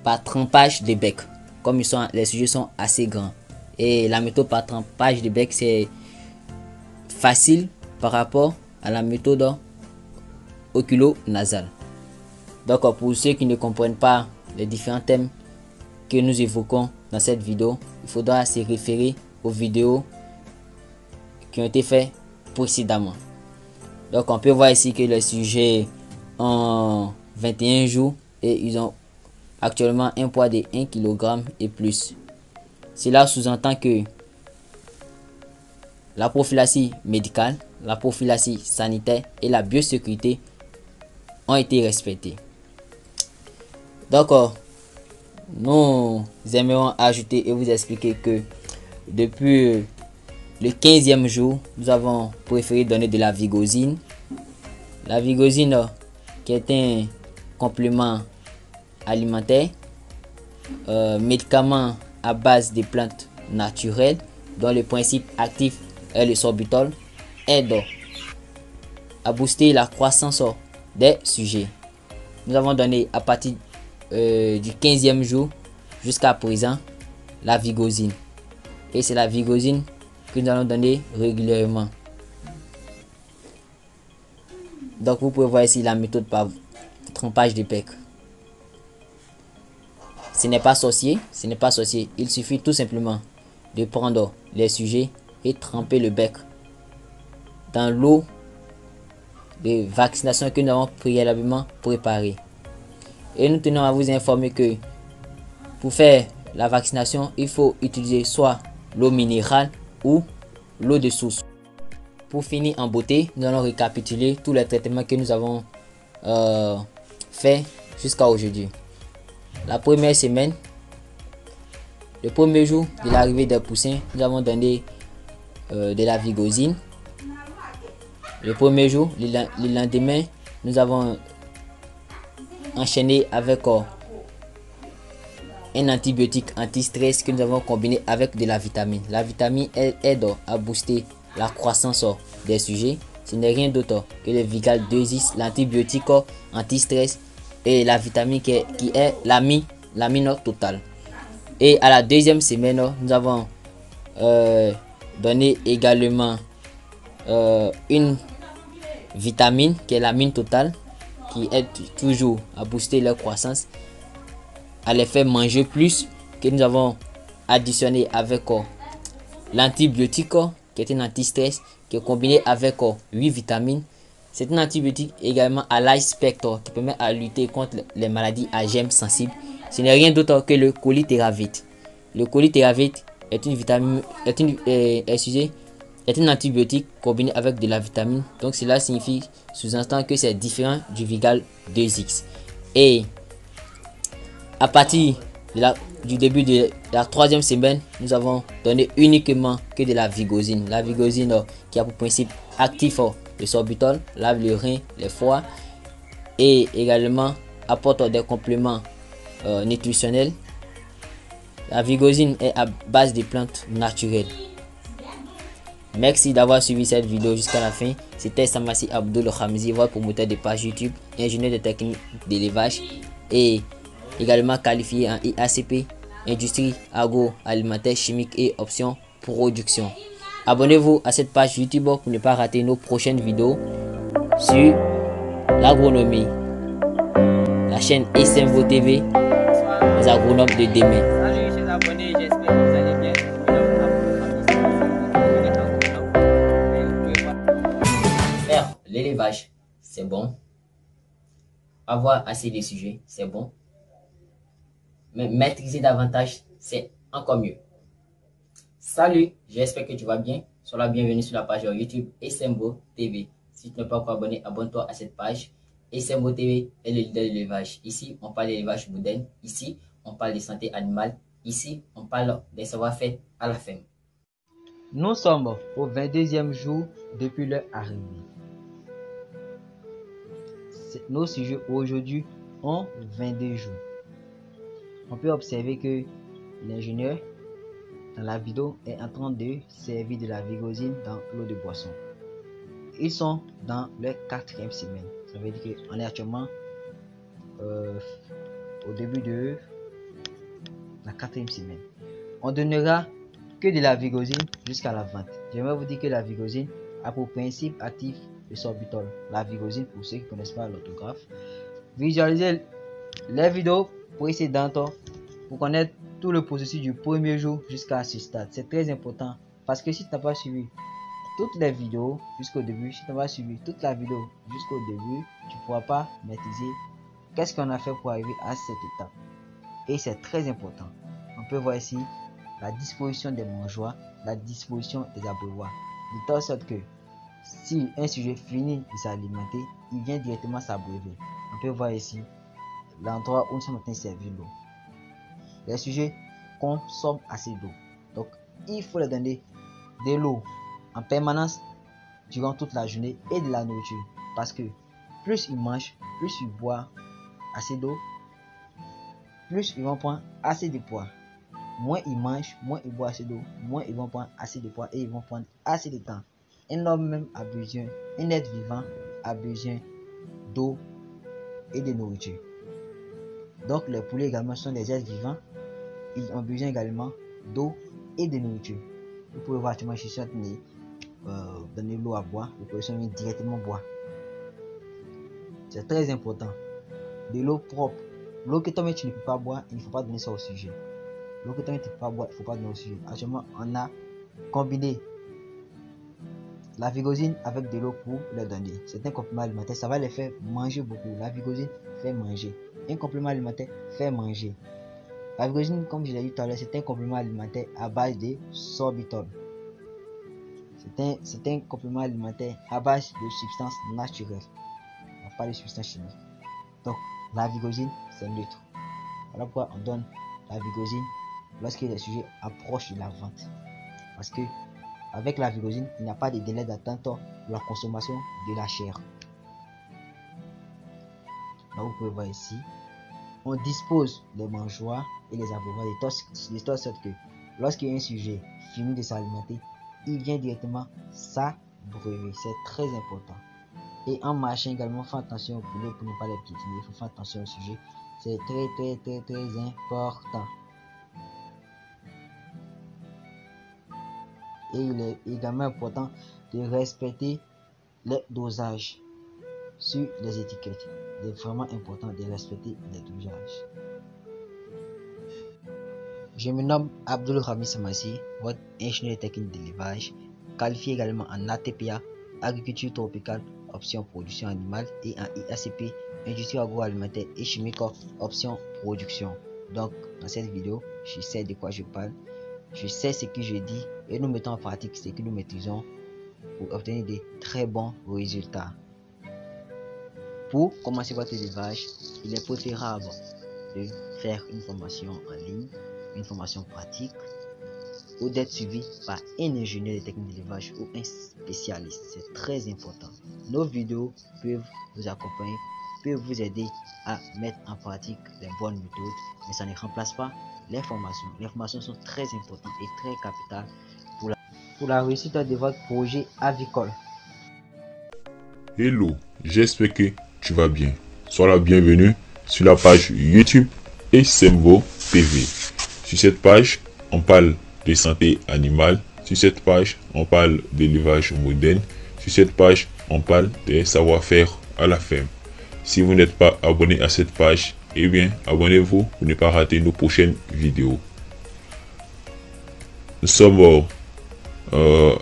Speaker 8: par trempage de bec. Comme les sujets sont assez grands. Et la méthode par trempage de bec, c'est facile par rapport à la méthode oculo-nasale. Donc pour ceux qui ne comprennent pas les différents thèmes que nous évoquons dans cette vidéo, il faudra se référer aux vidéos qui ont été faites précédemment. Donc on peut voir ici que les sujets ont 21 jours et ils ont actuellement un poids de 1 kg et plus. Cela sous-entend que la prophylaxie médicale, la prophylaxie sanitaire et la biosécurité ont été respectées. Donc nous aimerions ajouter et vous expliquer que depuis le 15e jour, nous avons préféré donner de la vigosine. La vigosine qui est un complément alimentaire, médicament à base de plantes naturelles dont le principe actif est le sorbitol, aide à booster la croissance des sujets. Nous avons donné à partir du 15e jour jusqu'à présent la vigosine. Et c'est la vigosine que nous allons donner régulièrement. Donc vous pouvez voir ici la méthode par trempage de bec. Ce n'est pas sorcier, il suffit tout simplement de prendre les sujets et tremper le bec dans l'eau de vaccination que nous avons préalablement préparée. Et nous tenons à vous informer que pour faire la vaccination, il faut utiliser soit l'eau minérale ou l'eau de source. Pour finir en beauté, nous allons récapituler tous les traitements que nous avons fait jusqu'à aujourd'hui. La première semaine, le premier jour de l'arrivée des poussins, nous avons donné de la vigosine. Le premier jour, le lendemain, nous avons enchaîné avec un antibiotique anti-stress que nous avons combiné avec de la vitamine. La vitamine aide à booster la croissance des sujets. Ce n'est rien d'autre que le Vigal 2X, l'antibiotique anti-stress et la vitamine qui est l'amine totale. Et à la deuxième semaine, nous avons donné également une vitamine qui est l'amine totale, qui aide toujours à booster leur croissance, à les faire manger plus, que nous avons additionné avec l'antibiotique qui est un anti-stress qui est combiné avec 8 vitamines. C'est un antibiotique également à large spectre qui permet à lutter contre les maladies à germes sensibles. Ce n'est rien d'autre que le colitéravite. Le colitéravite est une vitamine, est un antibiotique combiné avec de la vitamine. Donc cela signifie sous-entend que c'est différent du Vigal 2X. Et à partir du début de la troisième semaine, nous avons donné uniquement que de la vigosine. La vigosine qui a pour principe actif le sorbitol, lave le rein, les foies et également apporte des compléments nutritionnels. La vigosine est à base de plantes naturelles. Merci d'avoir suivi cette vidéo jusqu'à la fin. C'était Samassi Abdul Hamzi, votre promoteur de page YouTube, ingénieur de technique d'élevage et également qualifié en IACP, industrie agroalimentaire chimique et options production. Abonnez-vous à cette page YouTube pour ne pas rater nos prochaines vidéos sur l'agronomie. La chaîne SMVO TV, les agronomes de demain.
Speaker 1: Salut chers abonnés, j'espère que vous allez bien.
Speaker 8: Faire l'élevage, c'est bon. Avoir assez de sujets, c'est bon. Mais maîtriser davantage, c'est encore mieux. Salut, j'espère que tu vas bien. Sois la bienvenue sur la page YouTube SMVO TV. Si tu n'es pas encore abonné, abonne-toi à cette page. SMVO TV est le leader de l'élevage. Ici, on parle d'élevage moderne. Ici, on parle de santé animale. Ici, on parle des savoir-faire à la ferme.
Speaker 2: Nous sommes au 22e jour depuis leur arrivée. Nos sujets aujourd'hui ont 22 jours. On peut observer que l'ingénieur dans la vidéo est en train de servir de la vigosine dans l'eau de boisson. Ils sont dans leur 4e semaine. Ça veut dire qu'on est actuellement au début de la 4e semaine. On donnera que de la vigosine jusqu'à la vente. J'aimerais vous dire que la vigosine a pour principe actif le sorbitol. La vigosine, pour ceux qui ne connaissent pas l'orthographe. Visualisez les vidéos précédentes pour connaître tout le processus du premier jour jusqu'à ce stade. C'est très important parce que si tu n'as pas suivi toutes les vidéos jusqu'au début, si tu n'as pas suivi toute la vidéo jusqu'au début, tu ne pourras pas maîtriser qu'est-ce qu'on a fait pour arriver à cette étape. Et c'est très important. On peut voir ici la disposition des mangeoires, la disposition des abreuvoirs. De telle sorte que si un sujet finit de s'alimenter, il vient directement s'abreuver. On peut voir ici l'endroit où nous sommes en train de servir l'eau. Les sujets consomment assez d'eau. Donc, il faut leur donner de l'eau en permanence durant toute la journée et de la nourriture. Parce que plus ils mangent, plus ils boivent assez d'eau, plus ils vont prendre assez de poids. Moins ils mangent, moins ils boivent assez d'eau, moins ils vont prendre assez de poids et ils vont prendre assez de temps. Un homme même a besoin, un être vivant a besoin d'eau et de nourriture. Donc les poulets également sont des êtres vivants. Ils ont besoin également d'eau et de nourriture. Vous pouvez voir, je suis donner l'eau à boire. Vous pouvez directement boire. C'est très important. De l'eau propre. L'eau que toi-même tu ne peux pas boire, il ne faut pas donner ça au sujet. L'eau que toi-même tu ne peux pas boire, il ne faut pas donner au sujet. Actuellement, on a combiné la vigosine avec de l'eau pour leur donner. C'est un complément alimentaire. Ça va les faire manger beaucoup. La vigosine fait manger. Un complément alimentaire fait manger. La vigosine, comme je l'ai dit tout à l'heure, c'est un complément alimentaire à base de sorbitol. C'est un complément alimentaire à base de substances naturelles, pas de substances chimiques. Donc, la vigosine, c'est neutre. Voilà pourquoi on donne la vigosine lorsque les sujets approchent de la vente. Parce que avec la vigosine, il n'y a pas de délai d'attente pour la consommation de la chair. Là, vous pouvez voir ici, on dispose les mangeoires et les abreuvoirs de telle sorte que lorsqu'un sujet finit de s'alimenter, il vient directement s'abreuver. C'est très important. Et en marchant également, faites attention au poulet pour ne pas les piétiner. Il faut faire attention au sujet. C'est très important. Et il est également important de respecter les dosages sur les étiquettes. Il est vraiment important de respecter les dosages. Je me nomme Abdul Rami Samassi, votre ingénieur technique d'élevage, qualifié également en ATPA, agriculture tropicale, option production animale, et en IACP, industrie agroalimentaire et chimique, option production. Donc, dans cette vidéo, je sais de quoi je parle, je sais ce que je dis et nous mettons en pratique ce que nous maîtrisons pour obtenir de très bons résultats. Pour commencer votre élevage, il est préférable de faire une formation en ligne, une formation pratique, ou d'être suivi par un ingénieur de technique d'élevage ou un spécialiste. C'est très important. Nos vidéos peuvent vous accompagner, peuvent vous aider à mettre en pratique les bonnes méthodes, mais ça ne remplace pas les formations. Les formations sont très importantes et très capitales pour la réussite de votre projet avicole.
Speaker 4: Hello, j'espère que tu vas bien. Sois la bienvenue sur la page YouTube Esembo TV. Sur cette page, on parle de santé animale. Sur cette page, on parle d'élevage moderne. Sur cette page, on parle des savoir-faire à la ferme. Si vous n'êtes pas abonné à cette page, eh bien, abonnez-vous pour ne pas rater nos prochaines vidéos. Nous sommes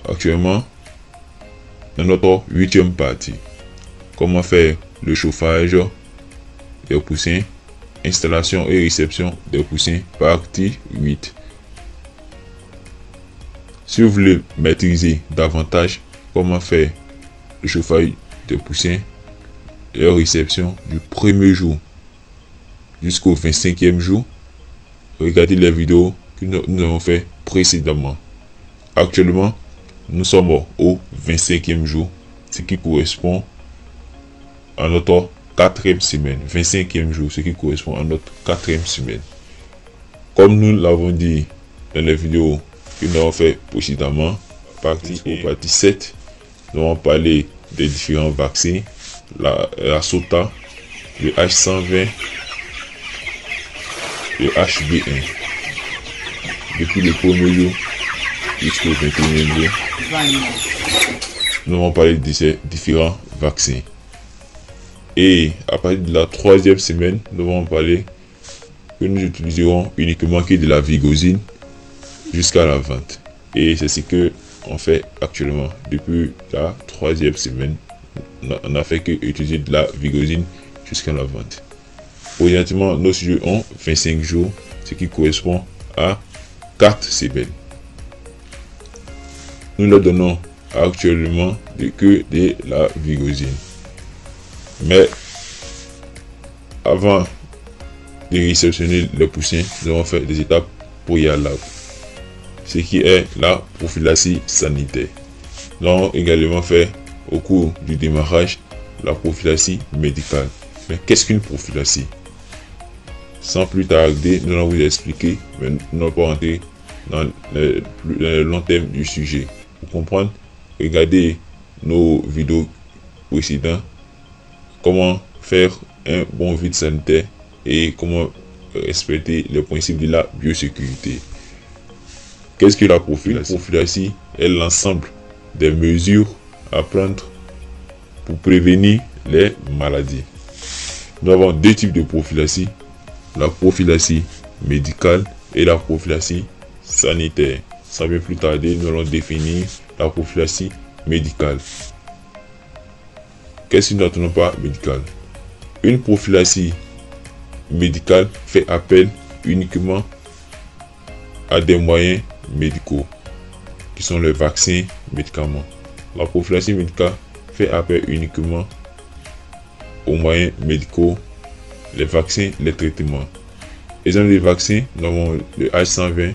Speaker 4: actuellement dans notre 8e partie. Comment faire le chauffage des poussins, installation et réception des poussins, partie 8. Si vous voulez maîtriser davantage comment faire le chauffage des poussins et leur réception du premier jour jusqu'au 25e jour, regardez les vidéos que nous avons fait précédemment. Actuellement, nous sommes au 25e jour, ce qui correspond à notre 4e semaine. 25e jour, ce qui correspond à notre 4e semaine. Comme nous l'avons dit dans les vidéos que nous avons fait précédemment, partie 7, nous avons parlé des différents vaccins, la SOTA, le H120, le HB1. depuis le premier jour jusqu'au 21e jour, nous allons parler de ces différents vaccins. Et à partir de la 3e semaine, nous allons parler que nous utiliserons uniquement que de la Vigosine jusqu'à la vente. Et c'est ce que on fait actuellement. Depuis la 3e semaine, on n'a fait que utiliser de la Vigosine jusqu'à la vente. Présentement, nos sujets ont 25 jours, ce qui correspond à 4 semaines. Nous leur donnons actuellement que de la Vigosine. Mais avant de réceptionner les poussins, nous avons fait des étapes préalables, ce qui est la prophylaxie sanitaire. Nous avons également fait au cours du démarrage la prophylaxie médicale. Mais qu'est-ce qu'une prophylaxie? Sans plus tarder, nous allons vous expliquer, mais nous n'allons pas rentrer dans le long terme du sujet. Pour comprendre, regardez nos vidéos précédentes, comment faire un bon vide sanitaire et comment respecter les principes de la biosécurité. Qu'est-ce que la prophylaxie? La prophylaxie est l'ensemble des mesures à prendre pour prévenir les maladies. Nous avons deux types de prophylaxie, la prophylaxie médicale et la prophylaxie sanitaire. Sans plus tarder, nous allons définir la prophylaxie médicale. Qu'est-ce que nous n'entendons pas médical? Une prophylaxie médicale fait appel uniquement à des moyens médicaux, qui sont les vaccins, médicaments. La prophylaxie médicale fait appel uniquement aux moyens médicaux, les vaccins, les traitements. Exemple des vaccins, nous avons le H120,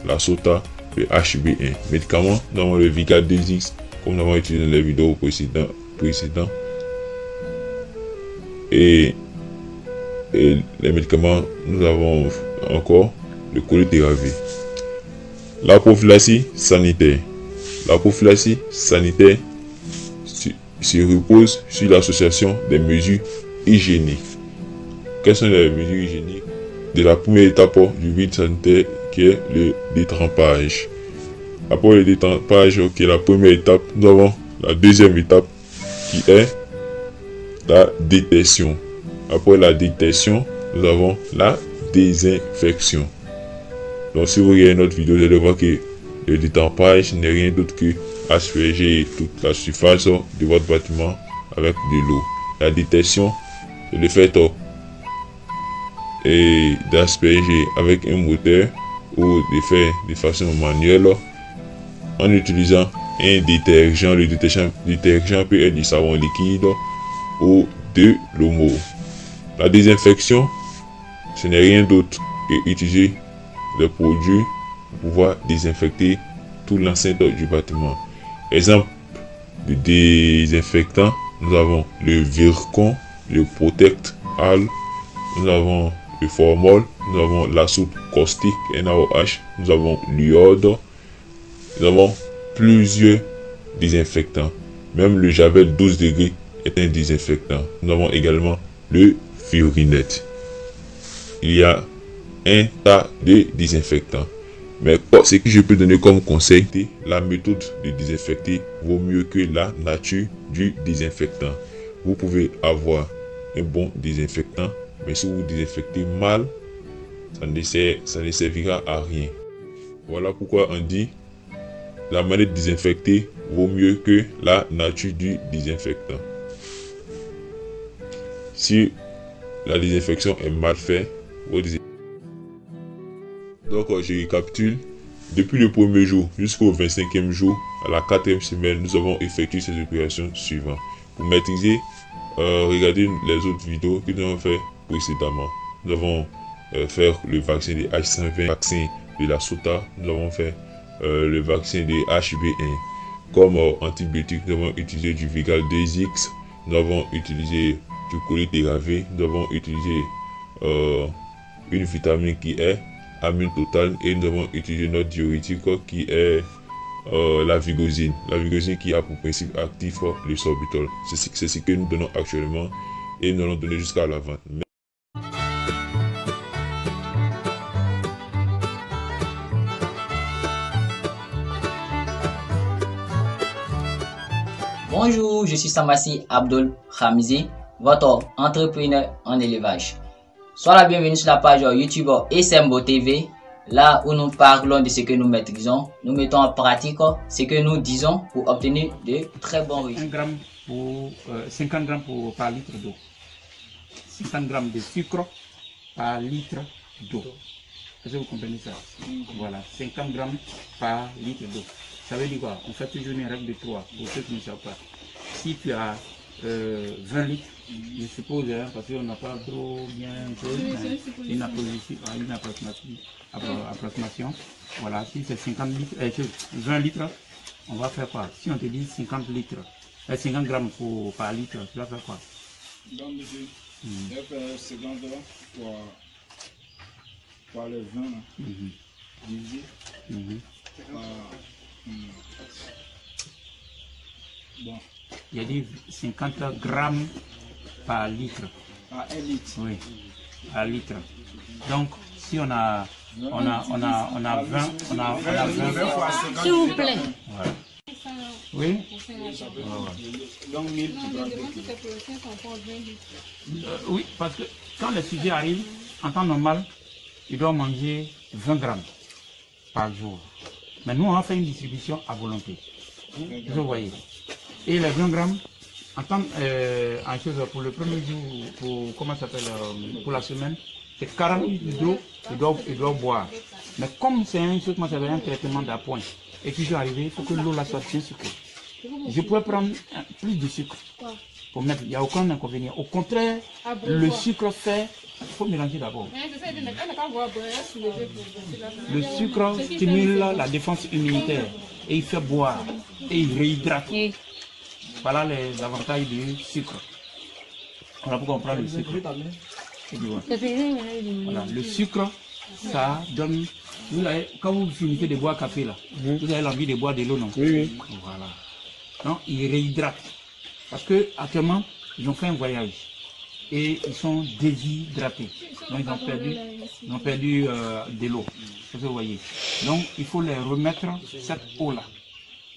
Speaker 4: la SOTA, le HB1. Médicaments, nous avons le Vigal 2X, comme nous avons utilisé dans les vidéos précédentes. Et les médicaments, nous avons encore le Colitéravir. La prophylaxie sanitaire. La prophylaxie sanitaire se repose sur l'association des mesures hygiéniques. Quelles sont les mesures hygiéniques? De la première étape du vide sanitaire qui est le détrempage. Après le détrempage qui est la première étape, nous avons la deuxième étape qui est la détection. Après la détection, nous avons la désinfection. Donc si vous regardez notre vidéo, vous allez voir que le détrempage n'est rien d'autre que asperger toute la surface de votre bâtiment avec de l'eau. La détection, c'est le fait d'asperger avec un moteur ou de faire de façon manuelle en utilisant un détergent. Le détergent peut être du savon liquide ou de l'omo. La désinfection, ce n'est rien d'autre que utiliser des produits pour pouvoir désinfecter toute l'enceinte du bâtiment. Exemple de désinfectant, nous avons le Virkon, le Protect Al, nous avons le Formol, nous avons la soude caustique NaOH, nous avons l'iode, nous avons plusieurs désinfectants. Même le Javel 12 degrés est un désinfectant. Nous avons également le Fiorinette. Il y a un tas de désinfectants. Mais ce que je peux donner comme conseil, la méthode de désinfecter vaut mieux que la nature du désinfectant. Vous pouvez avoir un bon désinfectant, mais si vous désinfectez mal, ça ne servira à rien. Voilà pourquoi on dit la manière de désinfecter vaut mieux que la nature du désinfectant. Si la désinfection est mal faite, donc je récapitule. Depuis le premier jour jusqu'au 25e jour, à la 4e semaine, nous avons effectué ces opérations suivantes. Pour maîtriser, regardez les autres vidéos que nous avons fait précédemment. Nous avons fait le vaccin de H120, le vaccin de la SOTA, nous avons fait le vaccin de HB1. Comme antibiotique, nous avons utilisé du Vigal 2X, nous avons utilisé du Colitéravir, nous avons utilisé une vitamine qui est amine totale et nous avons utilisé notre diurétique qui est la Vigosine. La Vigosine qui a pour principe actif le sorbitol. C'est ce que nous donnons actuellement et nous allons donner jusqu'à la vente.
Speaker 8: Bonjour, je suis Samassi Abdul Khamizi, votre entrepreneur en élevage. Sois la bienvenue sur la page YouTube Isembo TV, là où nous parlons de ce que nous maîtrisons. Nous mettons en pratique ce que nous disons pour obtenir de très bons résultats.
Speaker 6: 50 grammes par litre d'eau. 50 grammes de sucre par litre d'eau. Est-ce que vous comprenez ça? Voilà, 50 grammes par litre d'eau. Ça veut dire quoi? On fait toujours une règle de 3 pour ceux qui ne savent pas. Si tu as 20 litres, je suppose, hein, parce qu'on n'a pas trop bien une approximation. Voilà, si c'est 50 litres, 20 litres, on va faire quoi? Si on te dit 50 litres, 50 grammes par litre, tu vas faire quoi?
Speaker 9: Donc, monsieur, je vais faire 50 grammes par les 20, divisé par...
Speaker 6: Bon. Il y a dit 50 grammes par litre.
Speaker 9: Par 1 litre.
Speaker 6: Oui, par litre. Donc, si on a 20,
Speaker 7: S'il vous plaît.
Speaker 6: Voilà. Oui.
Speaker 9: Donc 1000.
Speaker 6: Oui, parce que quand le sujet arrive, en temps normal, il doit manger 20 grammes par jour. Mais nous, on a fait une distribution à volonté. Vous voyez. Et les 20 grammes, en chose pour le premier jour, pour la semaine, c'est 40 litres d'eau il doit boire. Mais comme c'est un traitement d'appoint, et puis je suis arrivé, il faut que l'eau là soit bien sucrée. Je pourrais prendre plus de sucre pour mettre, il n'y a aucun inconvénient. Au contraire, le sucre fait, il faut mélanger d'abord. Le sucre stimule la défense immunitaire et il fait boire et il réhydrate. Voilà les avantages du sucre. Voilà pourquoi on prend le sucre. Voilà, le sucre, ça donne. Quand vous finissez de boire café là, vous avez l'envie de boire de l'eau, non? Oui. Voilà. Donc il réhydrate. Parce que actuellement, ils ont fait un voyage et ils sont déshydratés. Donc ils ont perdu de l'eau. Vous voyez. Donc il faut les remettre cette eau là.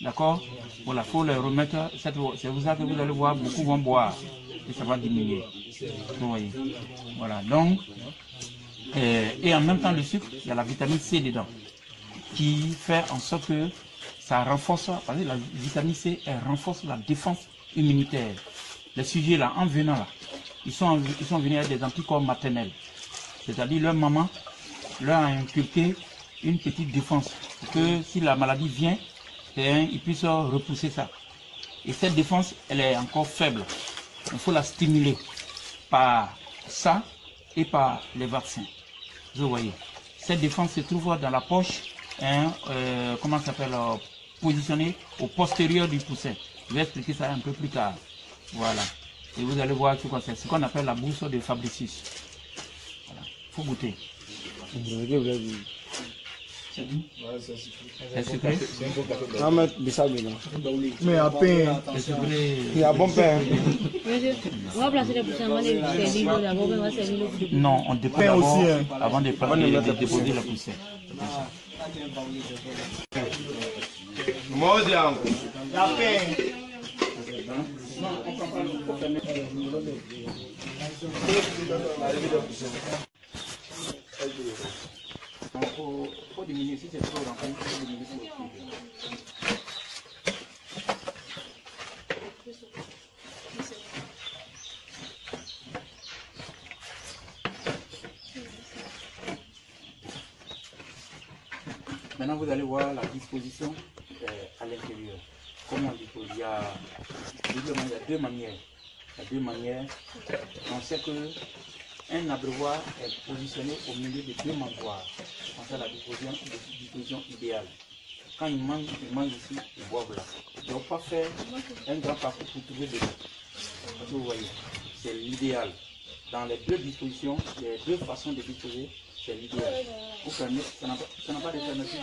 Speaker 6: D'accord? Voilà, il faut les remettre cette eau. C'est pour ça que vous allez voir, beaucoup vont boire et ça va diminuer. Vous voyez. Voilà. Donc, et en même temps le sucre, il y a la vitamine C dedans qui fait en sorte que ça renforce, parce que la vitamine C, elle renforce la défense immunitaire. Les sujets là, en venant là, ils sont venus avec des anticorps maternels. C'est-à-dire leur maman leur a inculqué une petite défense pour que si la maladie vient, ils puissent repousser ça. Et cette défense, elle est encore faible. Il faut la stimuler par ça et par les vaccins. Vous voyez. Cette défense se trouve dans la poche, comment ça s'appelle, positionnée au postérieur du poussin. Je vais expliquer ça un peu plus tard. Voilà. Et vous allez voir c'est ce qu'on appelle la bourse de Fabricius. Voilà. Il faut goûter. C'est dit? C'est sucré?
Speaker 3: Mais à peine. Il y a bon pain.
Speaker 6: Non, on dépose d'abord avant de déposer la poussière.
Speaker 3: Moi aussi, la peine.
Speaker 6: Donc, il faut diminuer, si c'est trop rempli, il faut diminuer. Maintenant, vous allez voir la disposition à l'intérieur. Comment on dispose? Il y a deux manières. On sait que un abreuvoir est positionné au milieu de deux mangeoires. On fait la disposition idéale. Quand ils mangent ici, ils boivent là. Ils ne doivent pas faire un grand parcours pour trouver de l'eau. Parce que vous voyez, c'est l'idéal. Dans les deux dispositions, les deux façons de disposer, c'est l'idéal. Vous prenez, ça n'a pas d'alternative.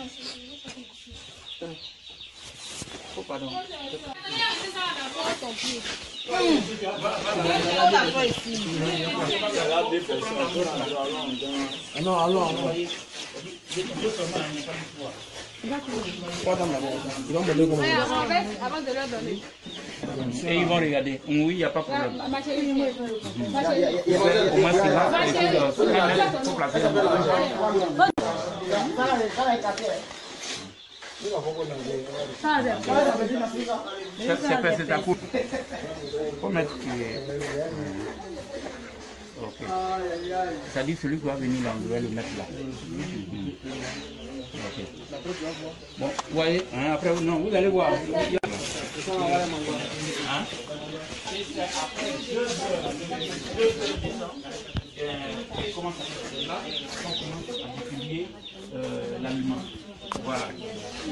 Speaker 6: Oh, pardon.
Speaker 3: Non, allons.
Speaker 6: Trois dames d'abord. Ils vont demander comment.
Speaker 7: Avant de leur donner.
Speaker 6: Et ils vont regarder. Oui, il n'y a pas de problème. Au moins, c'est là. Il faut placer. C'est ta coupe. Il faut mettre. Ok. C'est-à-dire celui qui va venir là, on doit le mettre là. Okay. Bon, vous voyez, hein, après, non, vous allez voir. Hein? Comment ça se fait là? On commence à distribuer l'aliment. Voilà.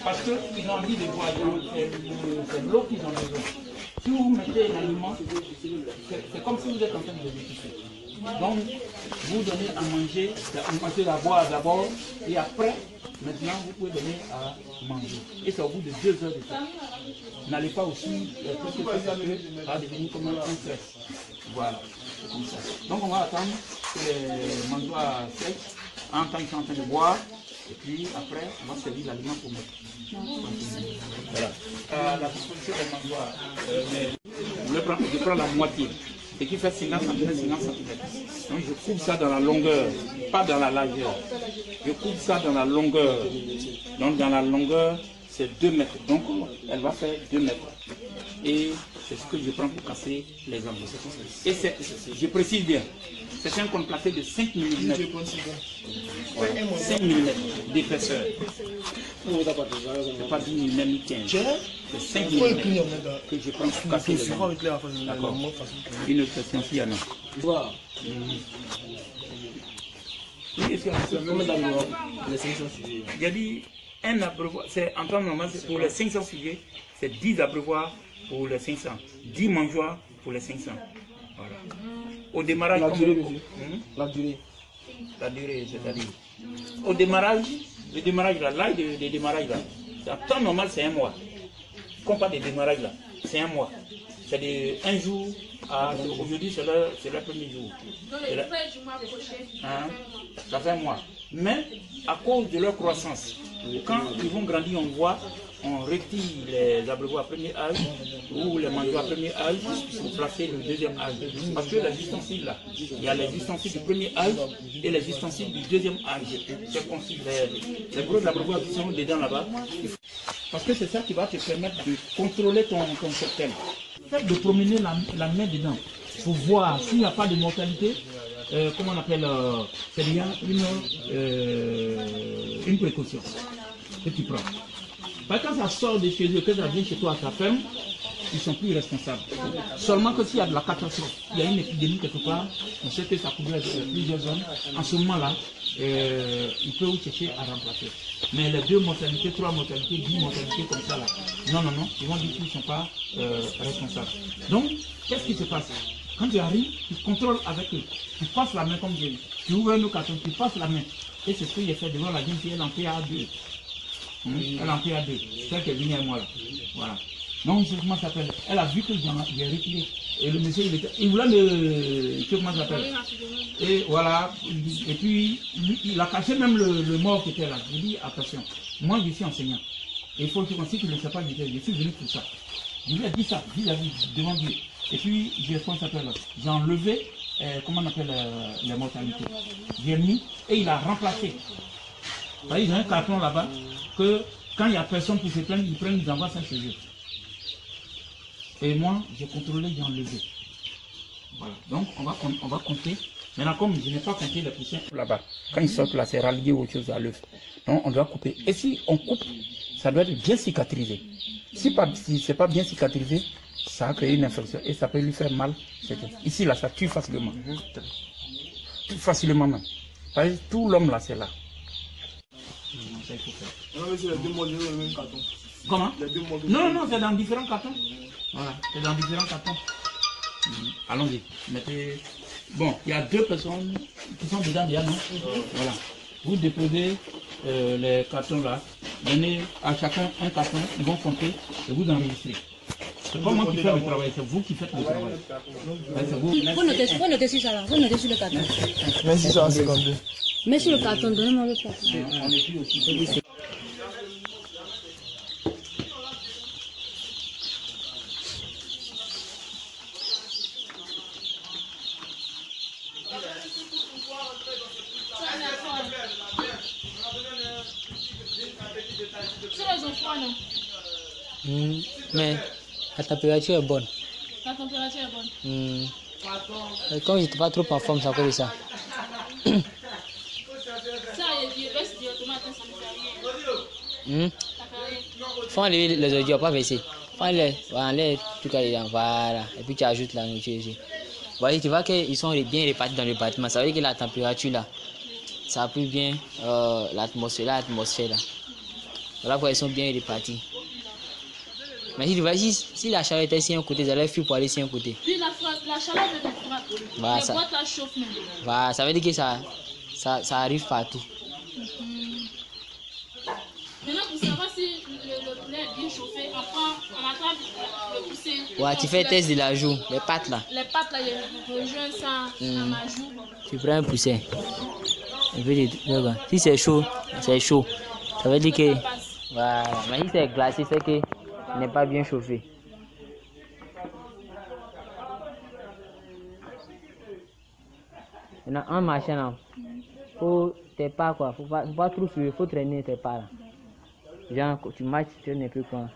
Speaker 6: Parce qu'ils ont envie de boire, c'est l'eau qu'ils ont besoin. Si vous mettez l'aliment, c'est comme si vous êtes en train de déguster. Donc, vous donnez à manger, à boire d'abord, et après, maintenant, vous pouvez donner à manger. Et c'est au bout de 2 heures de temps. N'allez pas aussi, parce que ça va devenir comme un stress. Voilà, c'est comme ça. Donc, on va attendre que les mangeoires sèchent, en tant qu'ils sont en train de boire, et puis après, on va servir l'aliment pour mettre. Voilà. La disposition des mangeoires, je prends la moitié. Ce qui fait 50 cm, 50 cm. Donc je coupe ça dans la longueur, pas dans la largeur. Je coupe ça dans la longueur. Donc dans la longueur, c'est 2 mètres. Donc elle va faire 2 mètres. Et c'est ce que je prends pour casser les angles. Et je précise bien, c'est un contreplaqué de 5 mm. Voilà, 5 mm d'épaisseur. C'est pas 10 mm ni 15. C'est 5 mm que je prends pour casser les angles. D'accord. Une autre question s'il y en a. Voilà. Il a dit un abreuvoir, c'est en temps normal, pour les 500 sujets, c'est 10 abreuvoirs pour les 500, 10 mangeoires pour les 500. Voilà. Au démarrage, la durée, la durée. La durée, c'est-à-dire. Au démarrage, le démarrage là, le démarrage là, en temps normal, c'est 1 mois. Comme pas de démarrage là, c'est 1 mois. C'est de 1 jour à aujourd'hui, c'est le premier jour. Donc le premier mois prochain, ça fait 1 mois. Mais à cause de leur croissance, quand ils vont grandir, on retire les abreuvoirs à premier âge ou les mangeoires à premier âge pour placer le deuxième âge. Parce que les ustensiles là, il y a les ustensiles du premier âge et les ustensiles du deuxième âge. C'est comme si les gros abreuvoirs qui sont dedans là-bas. Parce que c'est ça qui va te permettre de contrôler ton cocktail. De promener la main dedans pour voir s'il n'y a pas de mortalité. Comment on appelle, c'est bien une précaution que tu prends. Parce que quand ça sort de chez eux, que ça vient chez toi à ta ferme, ils sont plus responsables. Seulement que s'il y a de la catastrophe, il y a une épidémie quelque part, on sait que ça couvre plusieurs zones, en ce moment-là, il peut vous chercher à remplacer. Mais les 2 mortalités, 3 mortalités, 10 mortalités comme ça là, non, ils vont dire qu'ils ne sont pas responsables. Donc, qu'est-ce qui se passe? Quand tu arrives, tu contrôles avec eux. Tu passes la main comme j'ai dit. Tu ouvres un carton, tu passes la main. Et c'est ce que j'ai fait devant la jeune fille, elle en fait à 2. Elle en fait à 2. Celle qui est venue à moi là. Voilà. Donc, comment ça s'appelle? Elle a vu que j'ai reculé. Et le monsieur, il voulait me... Comment ça s'appelle? Et voilà. Et puis, il a caché même le mort qui était là. Je dis, attention, moi je suis enseignant. Et il faut que tu considères qu'il ne sait pas que je suis venu pour ça. Je lui ai dit ça, vis-à-vis, devant Dieu. Et puis, j'ai enlevé, comment on appelle les mortalités. J'ai mis et il a remplacé. Vous voyez, il y a un carton là-bas que quand il n'y a personne pour se plaindre, ils prennent, ils envoient ça chez eux. Et moi, j'ai contrôlé, j'ai enlevé. Voilà. Donc, on va compter. Maintenant, comme je n'ai pas compté les poussins là-bas, quand ils sortent là, c'est rallié aux choses à l'œuf. Donc, on doit couper. Et si on coupe, ça doit être bien cicatrisé. Si ce n'est pas bien cicatrisé, ça a créé une infection et ça peut lui faire mal. Ici, là, ça tue facilement. Tue facilement même. Tout l'homme là, c'est là. Ça, il faut faire.
Speaker 9: Non, mais c'est les 2 modules dans le même carton.
Speaker 6: Comment?
Speaker 9: Les 2 modules.
Speaker 6: Non, c'est dans différents cartons. Voilà, c'est dans différents cartons. Allons-y. Mettez. Bon, il y a 2 personnes qui sont dedans déjà, non? Voilà. Vous déposez les cartons là. Donnez à chacun un carton. Ils vont compter et vous enregistrez. C'est pas moi qui fais le travail, c'est vous qui faites le travail.
Speaker 10: Vous notez sur ça là, vous notez sur le carton.
Speaker 9: Mais 652.
Speaker 10: Mais sur le carton, donnez-moi le carton.
Speaker 6: On est plus aussi.
Speaker 10: non?
Speaker 11: Mais la température est bonne.
Speaker 10: La température est bonne.
Speaker 11: Comme je n'étais pas trop en forme, c'est à cause de ça.
Speaker 10: Ça, il reste directement à ça ne fait rien.
Speaker 11: Faut enlever les ordures, pas baisser. Faut enlever tout cas dedans, voilà. Et puis tu ajoutes la nourriture ici. Voyez, tu vois qu'ils sont bien répartis dans le bâtiment. Ça veut dire que la température là, ça a pris bien l'atmosphère là. Voilà pourquoi ils sont bien répartis. Mais si la chaleur était ici un côté, ils allaient fuir pour aller ici un côté.
Speaker 10: Puis la chaleur de ton frappe.
Speaker 11: Voilà,
Speaker 10: les boîtes la chauffent même.
Speaker 11: Voilà, ça veut dire que ça arrive partout.
Speaker 10: Maintenant, pour savoir si le poulet est bien chauffé, on attrape le poussin.
Speaker 11: Ouais, tu fais test de la joue, les pattes là.
Speaker 10: Les pattes là, je rejoins ça à ma joue.
Speaker 11: Tu prends un poussin. Si c'est chaud, c'est chaud. Ça veut dire que. Voilà. Mais si c'est glacé, c'est que il n'est pas bien chauffé. Maintenant, en marchant là, faut tes pas quoi, faut pas trop suivre, faut traîner tes pas là. Genre, tu marches, tu n'es plus quand.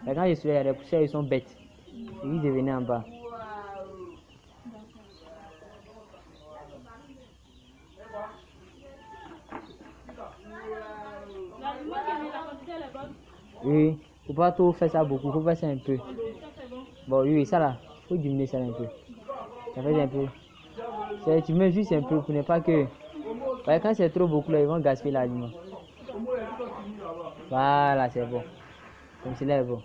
Speaker 11: Mais quand je suis là, les poussières ils sont bêtes. Ils devenaient en bas. Oui, faut pas trop faire ça beaucoup, faut faire ça un peu. Bon, oui, ça là, faut diminuer ça un peu. Ça fait un peu. Tu mets juste un peu pour ne pas que. Ouais, quand c'est trop beaucoup là, ils vont gaspiller l'aliment. Voilà, c'est bon. Comme cela est bon.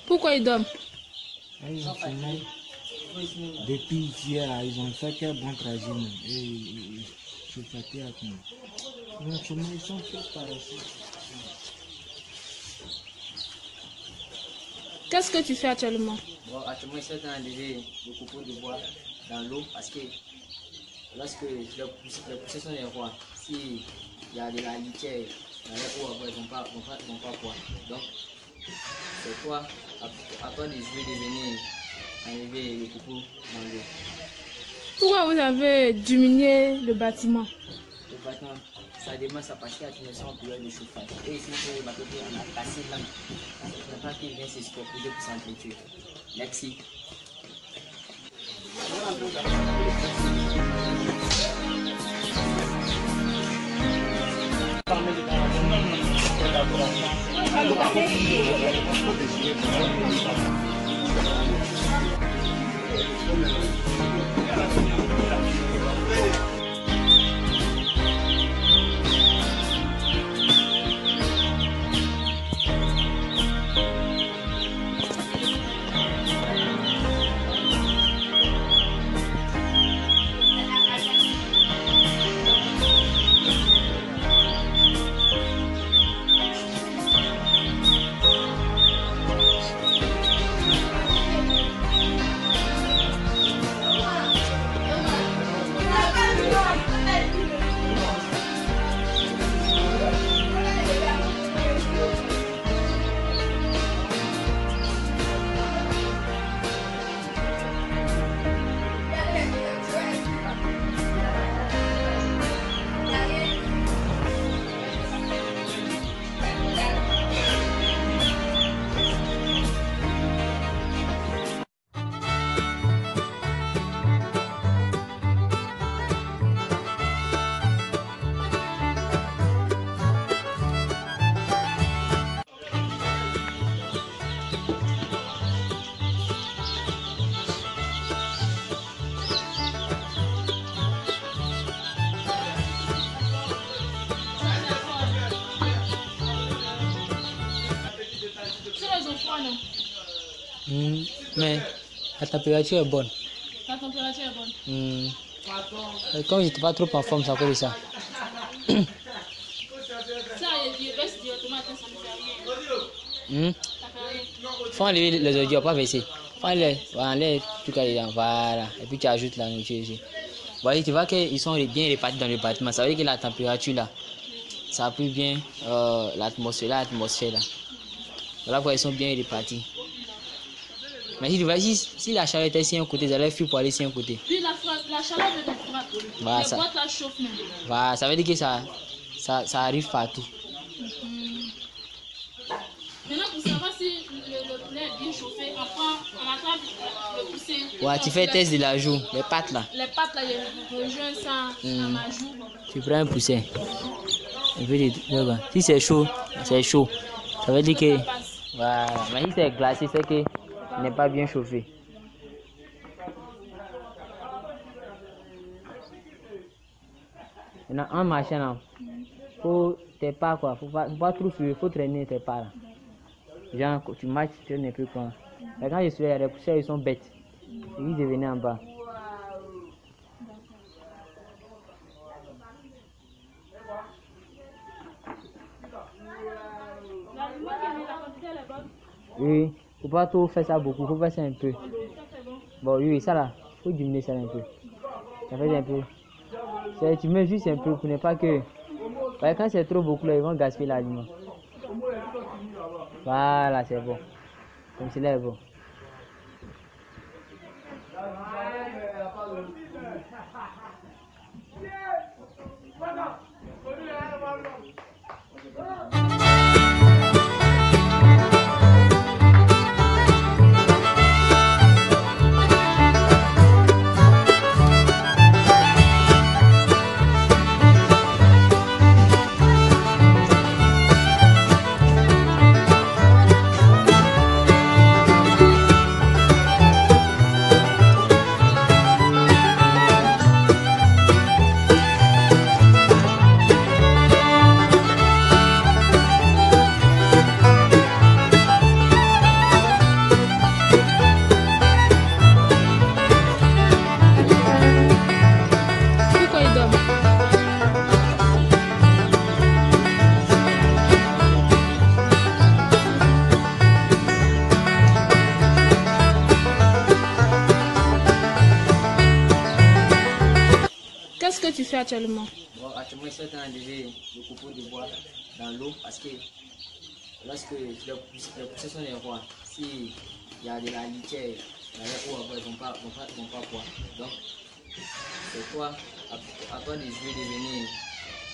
Speaker 10: Pourquoi ils dorment?
Speaker 12: Ils ont fini. Depuis hier, ils ont fait un bon trajet. Et je suis fatigué avec moi. Ils sont tous paresseux.
Speaker 10: Qu'est-ce que tu fais actuellement?
Speaker 8: Bon, actuellement, je suis en train d'enlever le copeau de bois dans l'eau parce que lorsque les poussées sont les rois, s'il y a de la litière dans les eaux, ils ne vont pas boire. Donc, c'est toi, à toi de jouer de venir enlever le copeau dans l'eau.
Speaker 10: Pourquoi vous avez diminué le bâtiment?
Speaker 8: Le bâtiment, ça demande sa partie à tenir en période de chauffage. Et ici, on a cassé l'âme. On n'a pas qu'il vient s'exproprier pour s'entretuer. Merci.
Speaker 11: Mais la température est bonne.
Speaker 10: La température est bonne.
Speaker 11: Comme je n'étais pas trop en forme, c'est à cause de ça.
Speaker 10: Ça, il reste directement
Speaker 11: Faut enlever les ordures, pas verser. Faut enlever tout cas dedans, voilà. Et puis tu ajoutes la nourriture ici. Voyez, tu vois qu'ils sont bien répartis dans le bâtiment. Ça veut dire que la température là, ça a pris bien l'atmosphère là. Voilà pourquoi ils sont bien répartis. Mais si tu vois, si la chaleur était ici un côté, ils allaient fuir pour aller ici un côté.
Speaker 10: Puis la chaleur de la
Speaker 11: voilà,
Speaker 10: les boîtes la chauffent même.
Speaker 11: Voilà, ça veut dire que ça arrive partout.
Speaker 10: Maintenant, pour savoir si le poulet est bien chauffé, on attrape le poussin.
Speaker 11: Ouais, tu fais test de la joue, les pattes là.
Speaker 10: Les pattes là, je rejoins ça à ma joue.
Speaker 11: Tu prends un poussin. Si c'est chaud, c'est chaud. Ça veut dire que. Voilà, mais si c'est glacé, c'est que il n'est pas bien chauffé. Maintenant, en marchant là, faut tes pas quoi, faut pas trop suivre, faut traîner tes pas là. Genre, tu marches, tu traînes un peu quoi. Mais quand je suis là, les poussières ils sont bêtes. Ils devenaient en bas. Oui, faut pas trop faire ça beaucoup, faut faire ça un peu. Bon, oui, ça là, faut diminuer ça un peu. Ça fait un peu. Tu mets juste un peu pour ne pas que. Ouais, quand c'est trop beaucoup, là, ils vont gaspiller l'aliment. Voilà, c'est bon. Comme cela est bon.
Speaker 10: Qu'est-ce que tu fais actuellement?
Speaker 11: Bon, actuellement, je suis en train d'enlever le copeau de bois dans l'eau parce que lorsque les poussées sont des rois, s'il y a de la litière, les eaux ils ne vont pas boire. Donc, c'est toi, à toi de jouer de venir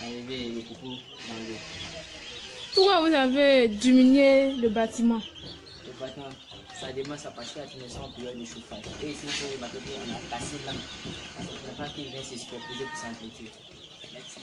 Speaker 11: enlever le copeau dans l'eau.
Speaker 10: Pourquoi vous avez diminué le bâtiment?
Speaker 11: Le bâtiment, ça demande sa partie à finir en période de chauffage. Et ici, pour le bâtiment, on a cassé là. On n'a pas qu'il vient se superposer pour s'entretuer. Merci.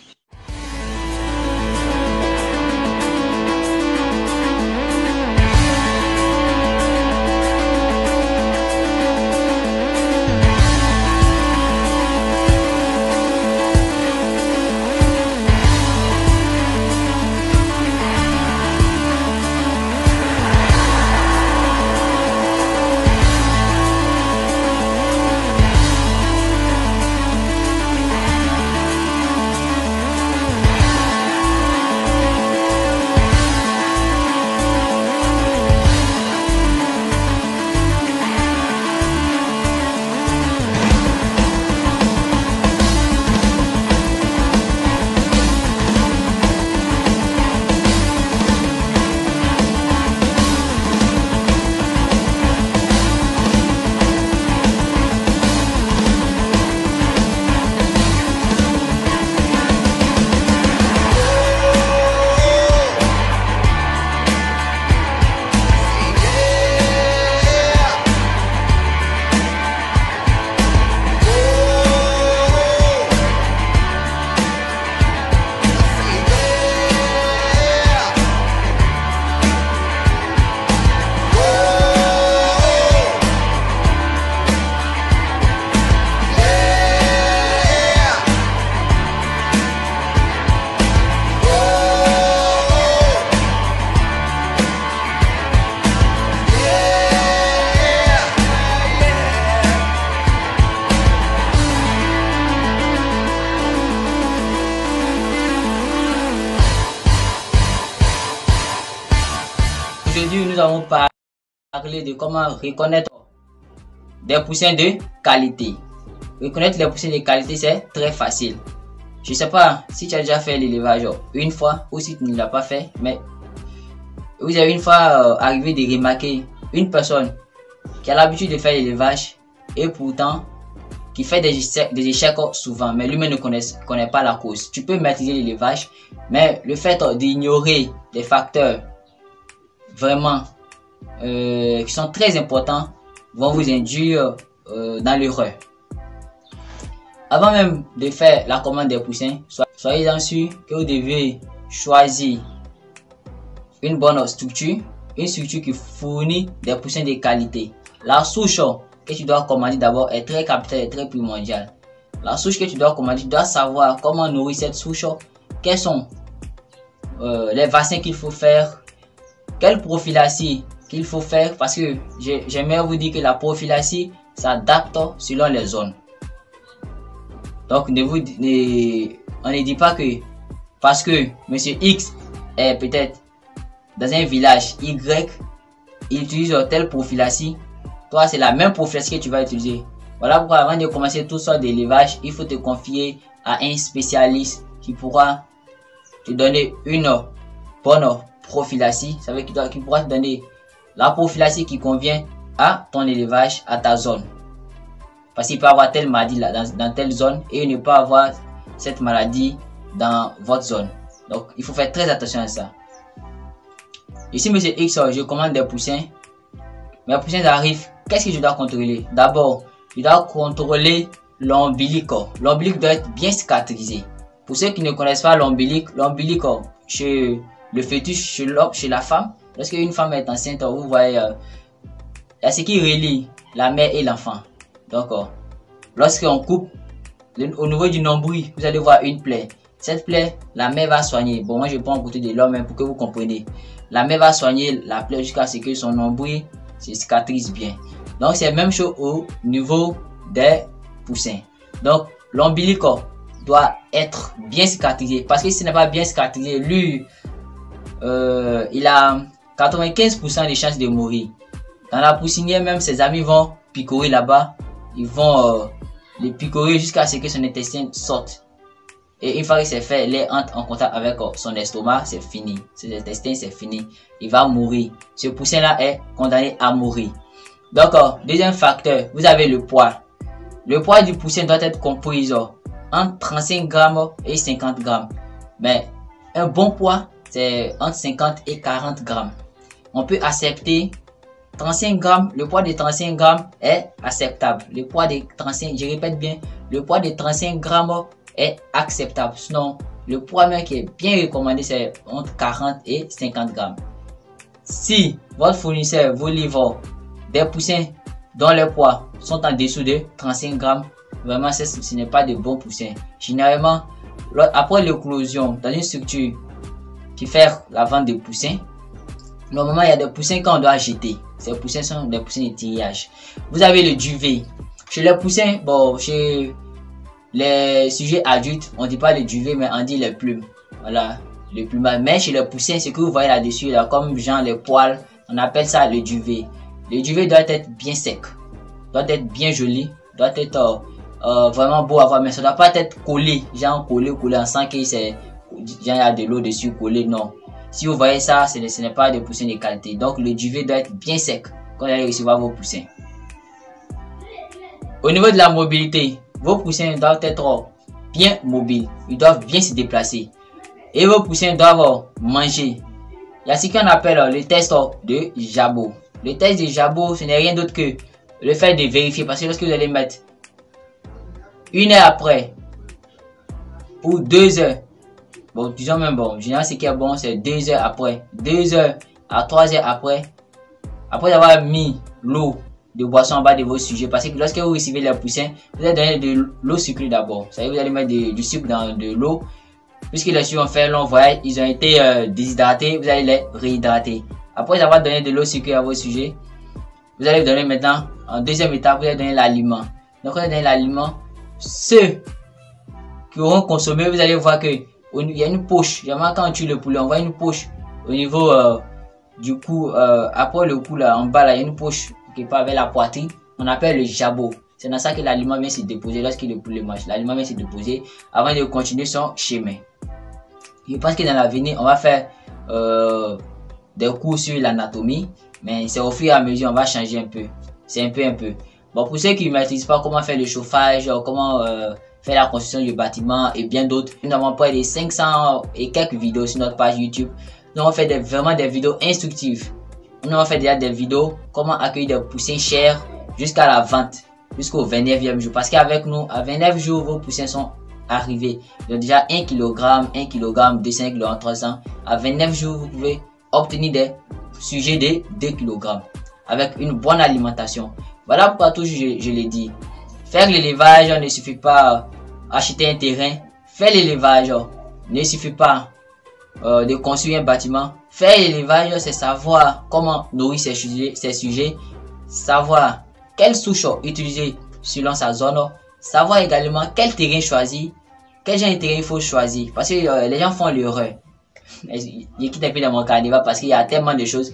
Speaker 11: allons parler de comment reconnaître des poussins de qualité. Reconnaître les poussins de qualité, c'est très facile. Je sais pas si tu as déjà fait l'élevage une fois ou si tu ne l'as pas fait, mais vous avez une fois arrivé de remarquer une personne qui a l'habitude de faire l'élevage et pourtant qui fait des échecs souvent, mais lui-même ne connaît pas la cause. Tu peux maîtriser l'élevage, mais le fait d'ignorer des facteurs vraiment qui sont très importants vont vous induire dans l'erreur. Avant même de faire la commande des poussins, soyez-en sûr que vous devez choisir une bonne structure, une structure qui fournit des poussins de qualité. La souche que tu dois commander d'abord est très capitale et très primordiale. La souche que tu dois commander, tu dois savoir comment nourrir cette souche, quels sont les vaccins qu'il faut faire, quelle prophylaxie qu'il faut faire, parce que j'aimerais vous dire que la prophylaxie s'adapte selon les zones. Donc on ne dit pas que parce que monsieur X est peut-être dans un village Y, il utilise telle prophylaxie, toi c'est la même prophylaxie que tu vas utiliser. Voilà pourquoi avant de commencer tout ça d'élevage, il faut te confier à un spécialiste qui pourra te donner une bonne prophylaxie. Ça veut dire qu'il pourra te donner la prophylaxie qui convient à ton élevage, à ta zone. Parce qu'il peut avoir telle maladie là, dans telle zone et ne pas avoir cette maladie dans votre zone. Donc il faut faire très attention à ça. Ici monsieur X, je commande des poussins. Mes poussins arrivent. Qu'est-ce que je dois contrôler? D'abord, je dois contrôler l'ombilic. L'ombilic doit être bien cicatrisé. Pour ceux qui ne connaissent pas l'ombilic chez le fœtus, chez la femme, lorsque une femme est enceinte, vous voyez, il y a ce qui relie la mère et l'enfant. Donc, lorsqu'on coupe au niveau du nombril, vous allez voir une plaie. Cette plaie, la mère va soigner. Bon, moi je prends côté de l'homme pour que vous compreniez. La mère va soigner la plaie jusqu'à ce que son nombril se cicatrise bien. Donc, c'est la même chose au niveau des poussins. Donc, l'ombilic doit être bien cicatrisé. Parce que si ce n'est pas bien cicatrisé, lui, il a 95% de chances de mourir. Dans la poussinière, même ses amis vont picorer là-bas. Ils vont les picorer jusqu'à ce que son intestin sorte. Et une fois que c'est fait, l'air entre en contact avec son estomac, c'est fini. Ses intestins, c'est fini. Il va mourir. Ce poussin-là est condamné à mourir. Donc, deuxième facteur, vous avez le poids. Le poids du poussin doit être compris entre 35 grammes et 50 grammes. Mais un bon poids, c'est entre 50 et 40 grammes. On peut accepter 35 grammes, le poids de 35 grammes est acceptable. Le poids de 35, je répète bien, le poids de 35 grammes est acceptable. Sinon, le poids même qui est bien recommandé, c'est entre 40 et 50 grammes. Si votre fournisseur vous livre des poussins dont les poids sont en dessous de 35 grammes, vraiment ce n'est pas de bons poussins. Généralement, après l'éclosion dans une structure qui fait la vente de poussins, normalement il y a des poussins qu'on doit jeter. Ces poussins sont des poussins de tirage. Vous avez le duvet. Chez les poussins, bon, chez les sujets adultes, on ne dit pas le duvet, mais on dit les plumes. Voilà, le plumage. Mais chez les poussins, ce que vous voyez là-dessus, là, comme genre les poils, on appelle ça le duvet. Le duvet doit être bien sec, doit être bien joli, doit être vraiment beau à voir, mais ça ne doit pas être collé, genre collé, on sent que c'est, il y a de l'eau dessus collé, non. Si vous voyez ça, ce n'est pas des poussins de qualité. Donc le duvet doit être bien sec quand vous allez recevoir vos poussins. Au niveau de la mobilité, vos poussins doivent être bien mobiles. Ils doivent bien se déplacer. Et vos poussins doivent manger. Il y a ce qu'on appelle le test de Jabot. Le test de Jabot, ce n'est rien d'autre que le fait de vérifier. Parce que lorsque vous allez mettre 1 heure après ou 2 heures, bon, disons même bon, généralement ce qui est bon, c'est 2 heures après, 2 heures à 3 heures après avoir mis l'eau de boisson en bas de vos sujets. Parce que lorsque vous recevez les poussins, vous allez donner de l'eau sucrée d'abord. Ça veut dire vous allez mettre du sucre dans de l'eau. Puisque les sujets ont fait un long voyage, ils ont été déshydratés, vous allez les réhydrater. Après avoir donné de l'eau sucrée à vos sujets, vous allez donner maintenant, en deuxième étape, vous allez donner l'aliment. Donc, vous allez donner l'aliment. Ceux qui auront consommé, vous allez voir que il y a une poche. Généralement, quand on tue le poulet, on voit une poche au niveau Du coup, après le cou là, en bas là, il y a une poche qui part vers la poitrine. On appelle le jabot. C'est dans ça que l'aliment vient se déposer lorsque le poulet mange. L'aliment vient se déposer avant de continuer son chemin. Je pense que dans l'avenir, on va faire des cours sur l'anatomie. Mais c'est au fur et à mesure, on va changer un peu. C'est un peu. Bon, pour ceux qui ne maîtrisent pas comment faire le chauffage, comment faire la construction du bâtiment et bien d'autres, nous avons près de 500 et quelques vidéos sur notre page YouTube. Nous avons fait vraiment des vidéos instructives. Nous avons fait déjà des vidéos comment accueillir des poussins chers jusqu'à la vente, jusqu'au 29e jour. Parce qu'avec nous, à 29 jours, vos poussins sont arrivés. Ils ont déjà 1 kg, 1 kg, 200 kg, 300. À 29 jours, vous pouvez obtenir des sujets de 2 kg avec une bonne alimentation. Voilà pourquoi toujours je l'ai dit. Faire l'élevage ne suffit pas acheter un terrain. Faire l'élevage ne suffit pas de construire un bâtiment. Faire l'élevage, c'est savoir comment nourrir ces sujets, savoir quelle souche utiliser selon sa zone, savoir également quel terrain choisir, quel genre de terrain il faut choisir. Parce que les gens font l'erreur. Je quitte un peu dans mon carnaval parce qu'il y a tellement de choses.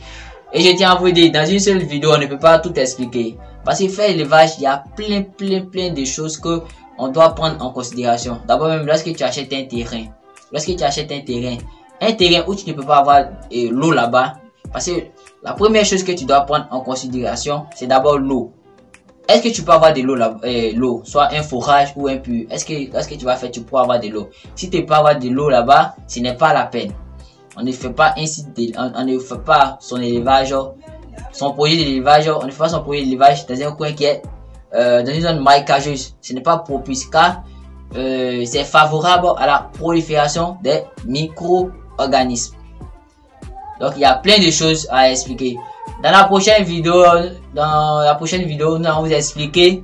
Speaker 11: Et je tiens à vous dire, dans une seule vidéo, on ne peut pas tout expliquer. Parce que faire l'élevage, il y a plein de choses que on doit prendre en considération. D'abord même, lorsque tu achètes un terrain, un terrain où tu ne peux pas avoir l'eau là-bas, parce que la première chose que tu dois prendre en considération, c'est d'abord l'eau. Est-ce que tu peux avoir de l'eau là, l'eau, soit un forage ou un puits? Est-ce que lorsque tu vas faire, tu peux avoir de l'eau? Si tu ne peux pas avoir de l'eau là-bas, ce n'est pas la peine. On ne fait pas ainsi, on ne fait pas son élevage, son projet d'élevage, on ne fait pas son projet d'élevage dans un coin qui est dans une zone marécageuse. Ce n'est pas propice car c'est favorable à la prolifération des micro-organismes. Donc il y a plein de choses à expliquer. Dans la prochaine vidéo, nous allons vous expliquer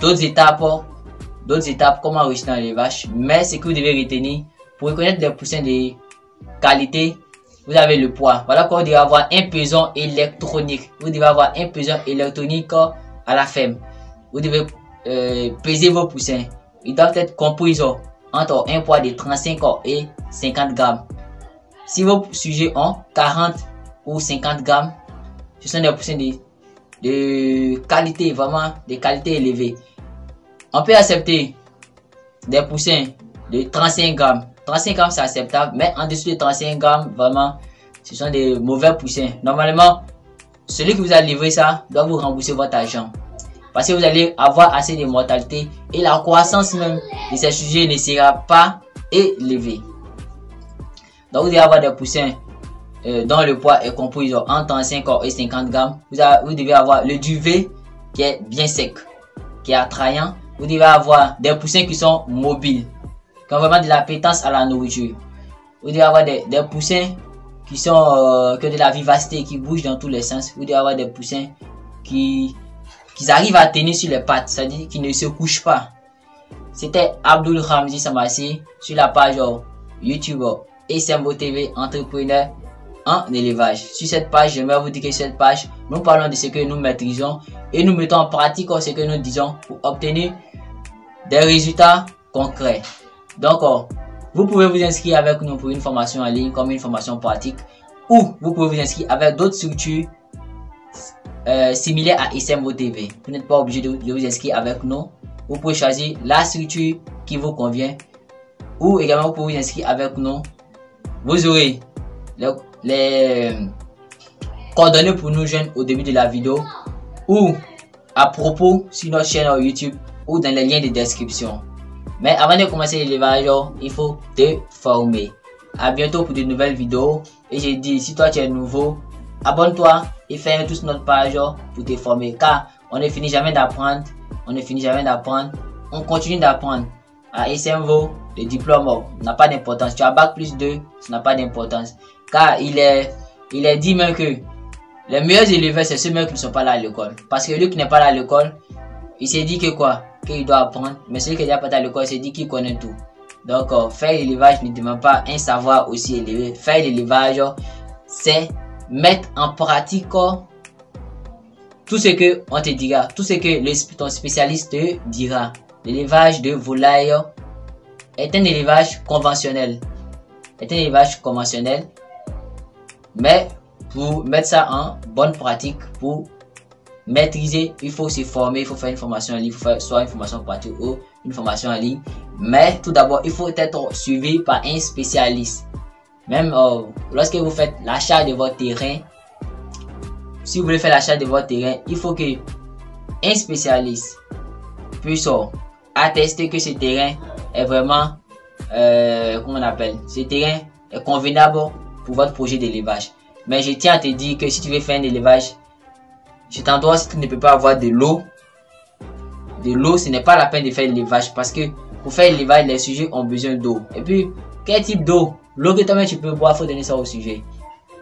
Speaker 11: d'autres étapes, comment réussir dans l'élevage. Mais ce que vous devez retenir, pour reconnaître des poussins de qualité, vous avez le poids. Voilà pourquoi vous devez avoir un pesant électronique. Vous devez avoir un pesant électronique à la ferme. Vous devez peser vos poussins. Ils doivent être compris entre un poids de 35 et 50 grammes. Si vos sujets ont 40 ou 50 grammes, ce sont des poussins de qualité, vraiment de qualité élevée. On peut accepter des poussins de 35 grammes. 35 grammes c'est acceptable, mais en dessous de 35 grammes, vraiment, ce sont des mauvais poussins. Normalement, celui qui vous a livré ça doit vous rembourser votre argent. Parce que vous allez avoir assez de mortalité et la croissance même de ces sujets ne sera pas élevée. Donc vous devez avoir des poussins dont le poids est compris entre 35 et 50 grammes. Vous devez avoir le duvet qui est bien sec, qui est attrayant. Vous devez avoir des poussins qui sont mobiles, qui ont vraiment de l'appétence à la nourriture. Vous devez avoir des poussins qui sont que de la vivacité, qui bougent dans tous les sens. Vous devez avoir des poussins qui arrivent à tenir sur les pattes, c'est-à-dire qu'ils ne se couchent pas. C'était Abdul Ramzi Samassi sur la page YouTube Isembo TV Entrepreneur en élevage. Sur cette page, j'aimerais vous dire que sur cette page, nous parlons de ce que nous maîtrisons et nous mettons en pratique ce que nous disons pour obtenir des résultats concrets. Donc, vous pouvez vous inscrire avec nous pour une formation en ligne comme une formation pratique, ou vous pouvez vous inscrire avec d'autres structures similaires à Isembo TV. Vous n'êtes pas obligé de vous inscrire avec nous. Vous pouvez choisir la structure qui vous convient, ou également vous pouvez vous inscrire avec nous. Vous aurez les coordonnées pour nous joindre au début de la vidéo ou à propos sur notre chaîne YouTube ou dans les liens de description. Mais avant de commencer l'élevage, il faut te former. À bientôt pour de nouvelles vidéos. Et j'ai dit, si toi tu es nouveau, abonne-toi et fais tous notre page pour te former. Car on ne finit jamais d'apprendre. On continue d'apprendre. À Isembo, le diplôme n'a pas d'importance. Tu as bac plus 2, ça n'a pas d'importance. Car il est dit même que les meilleurs éleveurs, c'est ceux-mêmes qui ne sont pas là à l'école. Parce que lui qui n'est pas là à l'école, il s'est dit que quoi? Qu'il doit apprendre. Mais celui qui n'est pas à l'école, il s'est dit qu'il connaît tout. Donc, faire l'élevage ne demande pas un savoir aussi élevé. Faire l'élevage, c'est mettre en pratique tout ce que on te dira, tout ce que ton spécialiste te dira. L'élevage de volaille est un élevage conventionnel. Mais pour mettre ça en bonne pratique, pour maîtriser, il faut se former, il faut faire une formation en ligne, il faut faire soit une formation pratique ou une formation en ligne. Mais tout d'abord, il faut être suivi par un spécialiste. Même lorsque vous faites l'achat de votre terrain, si vous voulez faire l'achat de votre terrain, il faut que un spécialiste puisse attester que ce terrain est vraiment, comment on appelle, ce terrain est convenable pour votre projet d'élevage. Mais je tiens à te dire que si tu veux faire un élevage, cet endroit, si tu ne peux pas avoir de l'eau, ce n'est pas la peine de faire l'élevage, parce que pour faire l'élevage, les sujets ont besoin d'eau. Et puis, quel type d'eau? L'eau que toi-même tu peux boire, il faut donner ça au sujet.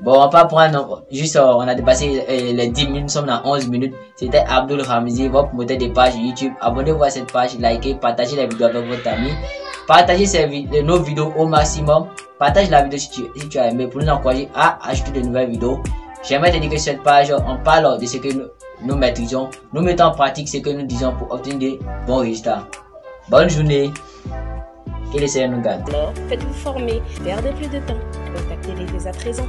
Speaker 11: Bon, on va pas prendre, juste, on a dépassé les 10 minutes, nous sommes dans 11 minutes. C'était Abdul Ramizi, votre promoteur de page YouTube. Abonnez-vous à cette page, likez, partagez la vidéo avec votre ami. Partagez nos vidéos au maximum. Partage la vidéo si tu as aimé pour nous encourager à ajouter de nouvelles vidéos. J'aimerais te dire que sur cette page, on parle de ce que nous maîtrisons. Nous mettons en pratique ce que nous disons pour obtenir de bons résultats. Bonne journée. Que le Seigneur nous garde.
Speaker 5: Alors, faites-vous former, perdez plus de temps. Contactez-les dès à présent.